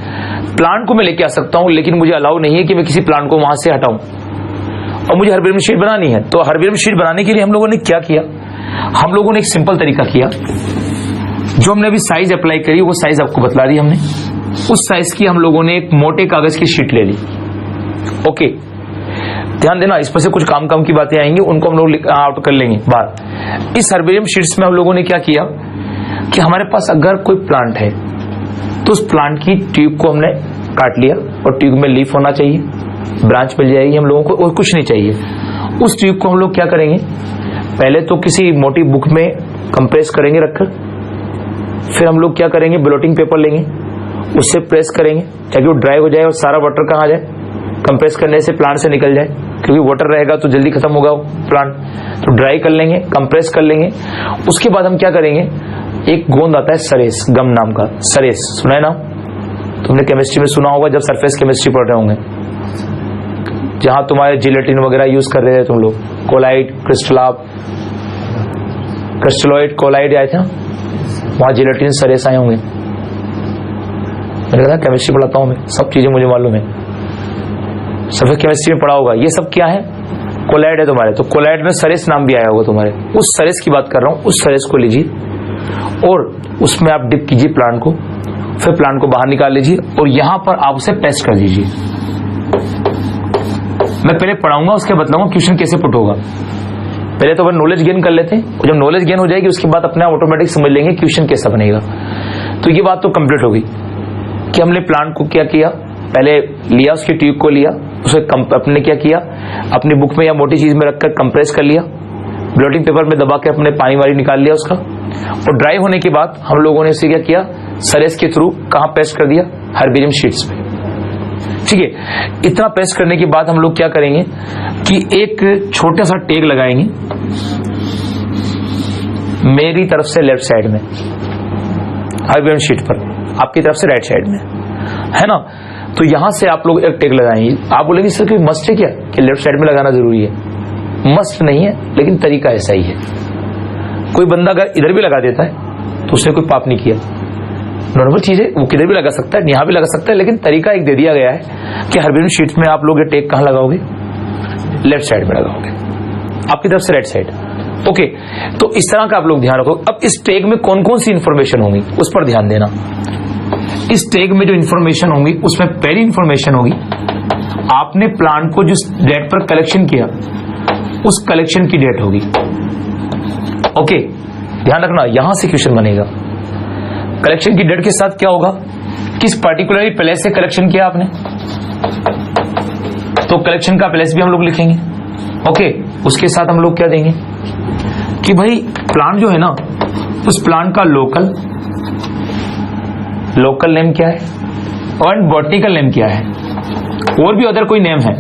प्लांट को मैं लेके आ सकता हूं, लेकिन मुझे अलाउ नहीं है कि मैं किसी प्लांट को वहां से हटाऊं, और मुझे हर्बेरियम शीट बनानी है। तो हर्बेरियम शीट बनाने के लिए हम लोगों ने क्या किया, हम लोगों ने एक सिंपल तरीका किया, जो हमने अभी साइज अप्लाई करी वो साइज आपको बतला दी हमने। उस साइज की हम लोगों ने एक मोटे कागज की शीट ले ली। ओके, ध्यान देना, इस पर से कुछ काम की बातें आएंगी, उनको हम लोग आउट कर लेंगे बाहर। इस हर्बेरियम शीट्स में हम लोगों ने क्या किया कि हमारे पास अगर कोई प्लांट है तो उस प्लांट की ट्यूब को हमने काट लिया, और ट्यूब में लीफ होना चाहिए, ब्रांच मिल जाएगी हम लोगों को, और कुछ नहीं चाहिए। उस ट्यूब को हम लोग क्या करेंगे, पहले तो किसी मोटी बुक में कंप्रेस करेंगे रखकर, फिर हम लोग क्या करेंगे, ब्लोटिंग पेपर लेंगे, उससे प्रेस करेंगे ताकि वो ड्राई हो जाए और सारा वाटर कहाँ जाए, कंप्रेस करने से प्लांट से निकल जाए, क्योंकि वाटर रहेगा तो जल्दी खत्म होगा प्लांट। तो ड्राई कर लेंगे, कंप्रेस कर लेंगे। उसके बाद हम क्या करेंगे, एक गोंद आता है सरेस, गम नाम का, सरेस सुना है ना, तुमने केमिस्ट्री में सुना होगा जब सरफेस केमिस्ट्री पढ़ रहे होंगे, जहां तुम्हारे जिलेटिन वगैरह यूज कर रहे थे तुम लोग, कोलाइड, क्रिस्टलॉइड, कोलाइड आए थे, वहां जिलेटिन सरेस आए होंगे। मैंने कहा केमिस्ट्री पढ़ाता हूं मैं, सब चीजें मुझे मालूम है, सरफेस केमिस्ट्री में पढ़ा होगा। ये सब क्या है, कोलाइड है तुम्हारे, तो कोलाइड में सरेस नाम भी आया होगा तुम्हारे। उस सरेस की बात कर रहा हूं, उस सरेस को लीजिए और उसमें आप डिप कीजिए प्लांट को, फिर प्लांट को बाहर निकाल लीजिए और यहां पर आप उसे पेस्ट कर दीजिए। मैं पहले पढ़ाऊंगा, उसके बताऊंगा क्वेश्चन कैसे पुट होगा। पहले तो अपन नॉलेज गेन कर लेते हैं, और जब नॉलेज गेन हो जाएगी उसके बाद अपने ऑटोमेटिक समझ लेंगे क्वेश्चन कैसा बनेगा। तो ये बात तो कंप्लीट हो गई कि हमने प्लांट को क्या किया, पहले लिया उसकी ट्यूब को लिया, उसे अपने क्या किया, अपनी बुक में या मोटी चीज में रखकर कंप्रेस कर लिया, ब्लोटिंग पेपर में दबा के अपने पानी वाली निकाल लिया उसका, और ड्राई होने के बाद हम लोगों ने उसे क्या किया, सरेस के थ्रू कहां पेस्ट कर दिया, हर्बेरियम शीट्स पे। ठीक है, इतना पेस्ट करने के बाद हम लोग क्या करेंगे कि एक छोटा सा टैग लगाएंगे मेरी तरफ से लेफ्ट साइड में हर्बेरियम शीट पर, आपकी तरफ से राइट साइड में, है ना। तो यहां से आप लोग एक टैग लगाएंगे। आप बोलेंगे सर कोई मस्ट है क्या कि लेफ्ट साइड में लगाना जरूरी है? मस्ट नहीं है, लेकिन तरीका ऐसा ही है। कोई बंदा अगर इधर भी लगा देता है तो उसने कोई पाप नहीं किया, नॉर्मल चीज है, वो किधर भी लगा सकता है, यहां भी लगा सकता है, लेकिन तरीका एक दे दिया गया है कि हर्बेरियम शीट में आप लोग ये टैग कहां लगाओगे, लेफ्ट साइड में लगाओगे, आपकी तरफ से राइट साइड। ओके, तो इस तरह का आप लोग ध्यान रखो। अब इस टैग में कौन कौन सी इंफॉर्मेशन होंगी उस पर ध्यान देना। इस टैग में जो इंफॉर्मेशन होंगी उसमें पहली इंफॉर्मेशन होगी आपने प्लांट को जिस डेट पर कलेक्शन किया उस कलेक्शन की डेट होगी। ओके, ध्यान रखना, यहां से क्वेश्चन बनेगा। कलेक्शन की डेट के साथ क्या होगा, किस पर्टिकुलर प्लेस से कलेक्शन किया आपने, तो कलेक्शन का प्लेस भी हम लोग लिखेंगे। ओके, उसके साथ हम लोग क्या देंगे कि भाई प्लांट जो है ना, उस प्लांट का लोकल नेम क्या है और बॉटनिकल नेम क्या है, और भी अदर कोई नेम है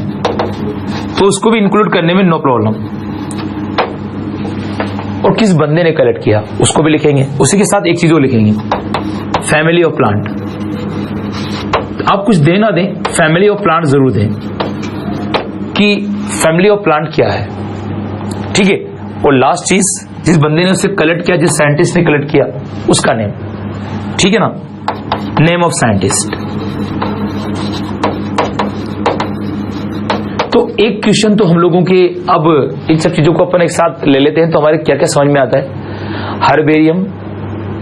तो उसको भी इंक्लूड करने में नो प्रॉब्लम। और किस बंदे ने कलेक्ट किया उसको भी लिखेंगे। उसी के साथ एक चीज और लिखेंगे, फैमिली ऑफ प्लांट। आप कुछ दें ना दें, फैमिली ऑफ प्लांट जरूर दें कि फैमिली ऑफ प्लांट क्या है। ठीक है, और लास्ट चीज, जिस बंदे ने उसे कलेक्ट किया, जिस साइंटिस्ट ने कलेक्ट किया उसका नेम, ठीक है ना, नेम ऑफ साइंटिस्ट। तो एक क्वेश्चन तो हम लोगों के, अब इन सब चीजों को अपन एक साथ ले लेते हैं तो हमारे क्या क्या समझ में आता है। हर्बेरियम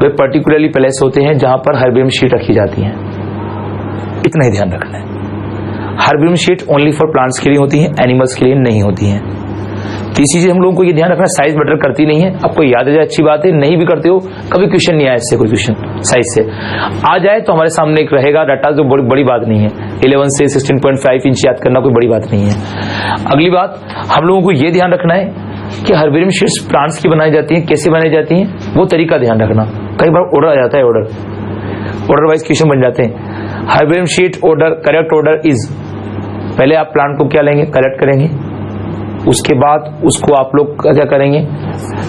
वे पर्टिकुलरली प्लेस होते हैं जहां पर हर्बेरियम शीट रखी जाती है, इतना ही ध्यान रखना है। Herbarium sheet only for plants के लिए होती है, एनिमल्स के लिए नहीं होती है। तीसरी चीज हम लोगों को ये ध्यान रखना, साइज मैटर करती नहीं है। आपको याद आ जाए अच्छी बात है, नहीं भी करते हो कभी क्वेश्चन नहीं आया इससे, कोई क्वेश्चन साइज से आ जाए तो हमारे सामने एक रहेगा डाटा, जो बड़ी बात नहीं है। 11 से 16.5 इंच याद करना कोई बड़ी बात नहीं है। अगली बात हम लोगों को ये ध्यान रखना है कि हर्बेरियम शीट्स प्लांट्स की बनाई जाती है, कैसे बनाई जाती है वो तरीका ध्यान रखना। कई बार ऑर्डर आ जाता है, ऑर्डर वाइज क्वेश्चन बन जाते हैं। Herbarium sheet order, correct order is, पहले आप प्लांट को क्या लेंगे, कलेक्ट करेंगे, उसके बाद उसको आप लोग क्या करेंगे,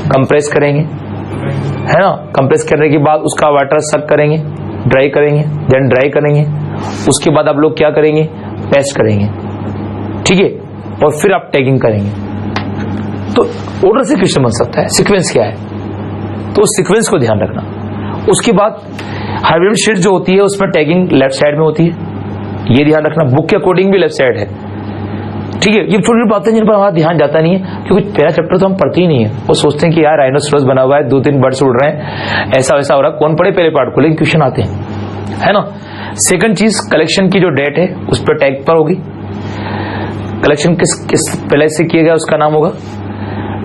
कंप्रेस करेंगे, है ना। कंप्रेस करने के बाद उसका वाटर सक करेंगे, ड्राई करेंगे, देन ड्राई करेंगे, उसके बाद आप लोग क्या करेंगे, पेस्ट करेंगे, ठीक है, और फिर आप टैगिंग करेंगे। तो ऑर्डर से क्वेश्चन बन सकता है, सीक्वेंस क्या है, तो उस सीक्वेंस को ध्यान रखना। उसके बाद हर्बेरियम शीट जो होती है उसमें टैगिंग लेफ्ट साइड में होती है, ये ध्यान रखना। बुक के अकॉर्डिंग भी लेफ्ट साइड है, ठीक है। ये छोटी छोटी बातें जिन पर हमारा ध्यान जाता नहीं है, क्योंकि पहला चैप्टर तो हम पढ़ते ही नहीं है, वो सोचते हैं कि यार राइनोसोरस बना हुआ है, 2-3 बर्ड्स उड़ रहे हैं, ऐसा वैसा हो रहा है, कौन पढ़े पहले पार्ट को, लेकिन क्वेश्चन आते हैं, है ना। सेकंड चीज, कलेक्शन की जो डेट है उस पर टैग पर होगी, कलेक्शन किस पहले से किया गया उसका नाम होगा,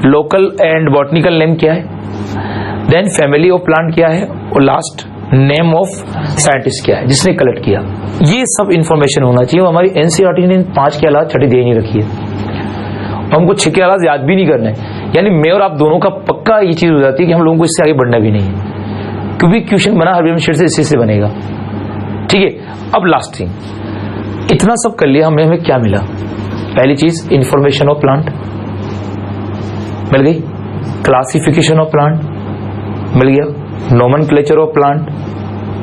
लोकल एंड बॉटनिकल नेम क्या है, देन फैमिली ऑफ प्लांट क्या है, और लास्ट नेम ऑफ साइंटिस्ट क्या है जिसने कलेक्ट किया। ये सब इंफॉर्मेशन होना चाहिए। हमारी एनसीईआरटी ने 5 के अलावा छठी दे नहीं रखी है, हमको 6 के अलावा याद भी नहीं करना है। यानी मैं और आप दोनों का पक्का ये चीज हो जाती है कि हम लोगों को इससे आगे बढ़ना भी नहीं है, क्योंकि क्वेश्चन बना हर्बेरियम शीट से, इसी से बनेगा, ठीक है। अब लास्ट थिंग, इतना सब कर लिया हमने, हमें क्या मिला, पहली चीज इंफॉर्मेशन ऑफ प्लांट मिल गई, क्लासिफिकेशन ऑफ प्लांट मिल गया, नोमेनक्लेचर ऑफ प्लांट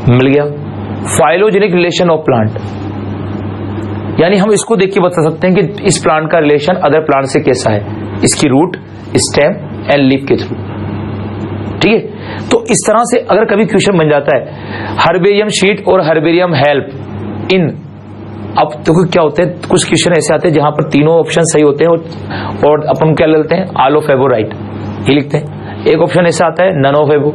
मिल गया, फाइलोजेनिक रिलेशन ऑफ प्लांट, यानी हम इसको देख के बता सकते हैं कि इस प्लांट का रिलेशन अदर प्लांट से कैसा है, इसकी रूट, स्टेम एंड लीफ के थ्रू, ठीक है। तो इस तरह से अगर कभी क्वेश्चन बन जाता है हर्बेरियम शीट और हर्बेरियम हेल्प इन, अब देखो क्या होते हैं, कुछ क्वेश्चन ऐसे आते हैं जहां पर तीनों ऑप्शन सही होते हैं और अपन क्या लेते हैं, ऑल ऑफ एबो राइट, ये लिखते हैं। एक ऑप्शन ऐसा आता है नन ऑफ एबो,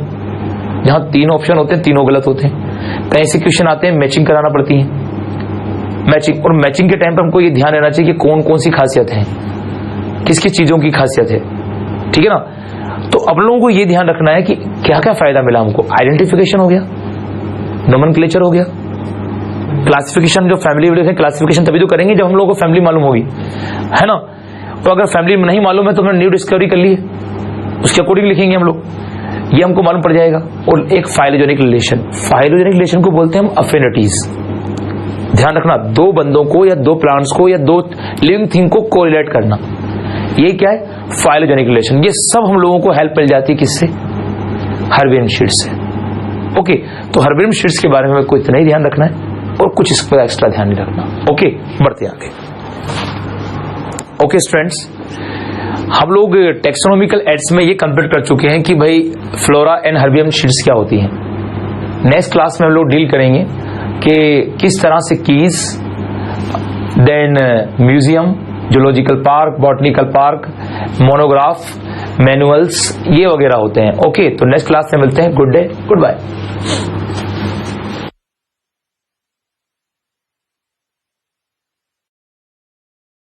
जहां तीनों ऑप्शन होते हैं तीनों गलत होते हैं। कई ऐसे क्वेश्चन आते हैं मैचिंग कराना पड़ती है, मैचिंग, और मैचिंग के टाइम पर हमको ये ध्यान रहना चाहिए कि कौन कौन सी खासियत है, किस किस चीजों की खासियत है, ठीक है ना। तो अब लोगों को ये ध्यान रखना है कि क्या क्या फायदा मिला हमको। आइडेंटिफिकेशन हो गया, नोमेनक्लेचर हो गया, क्लासिफिकेशन, जो फैमिली है क्लासिफिकेशन तभी तो करेंगे जब हम लोगों को फैमिली मालूम होगी, है ना। तो अगर फैमिली नहीं मालूम है तो हमने न्यू डिस्कवरी कर ली है, उसके अकॉर्डिंग लिखेंगे हम लोग, ये हमको मालूम पड़ जाएगा। और एक फाइलोजेनिक रिलेशन, फाइलोजेनिक रिलेशन को बोलते हैं हम अफिनिटीज। ध्यान रखना, दो बंदों को या दो प्लांट्स को या दो लिविंग थिंग को कोरिलेट करना, ये क्या है, फाइलोजेनिक रिलेशन। ये सब हम लोगों को हेल्प मिल जाती है किससे, हर्बेरियम शीट्स से। ओके, तो हर्बेरियम शीट्स के बारे में हमको इतना ही ध्यान रखना है और कुछ इस पर एक्स्ट्रा ध्यान नहीं रखना। ओके, बढ़ते आगे। ओके स्टूडेंट्स, हम लोग टेक्सोनॉमिकल एड्स में ये कंप्लीट कर चुके हैं कि भाई फ्लोरा एंड हर्बेरियम शीट्स क्या होती हैं। नेक्स्ट क्लास में हम लोग डील करेंगे कि किस तरह से keys, then museum, zoological park, botanical park, monograph, manuals, ये वगैरह होते हैं। ओके, तो नेक्स्ट क्लास में मिलते हैं। Good day, good bye.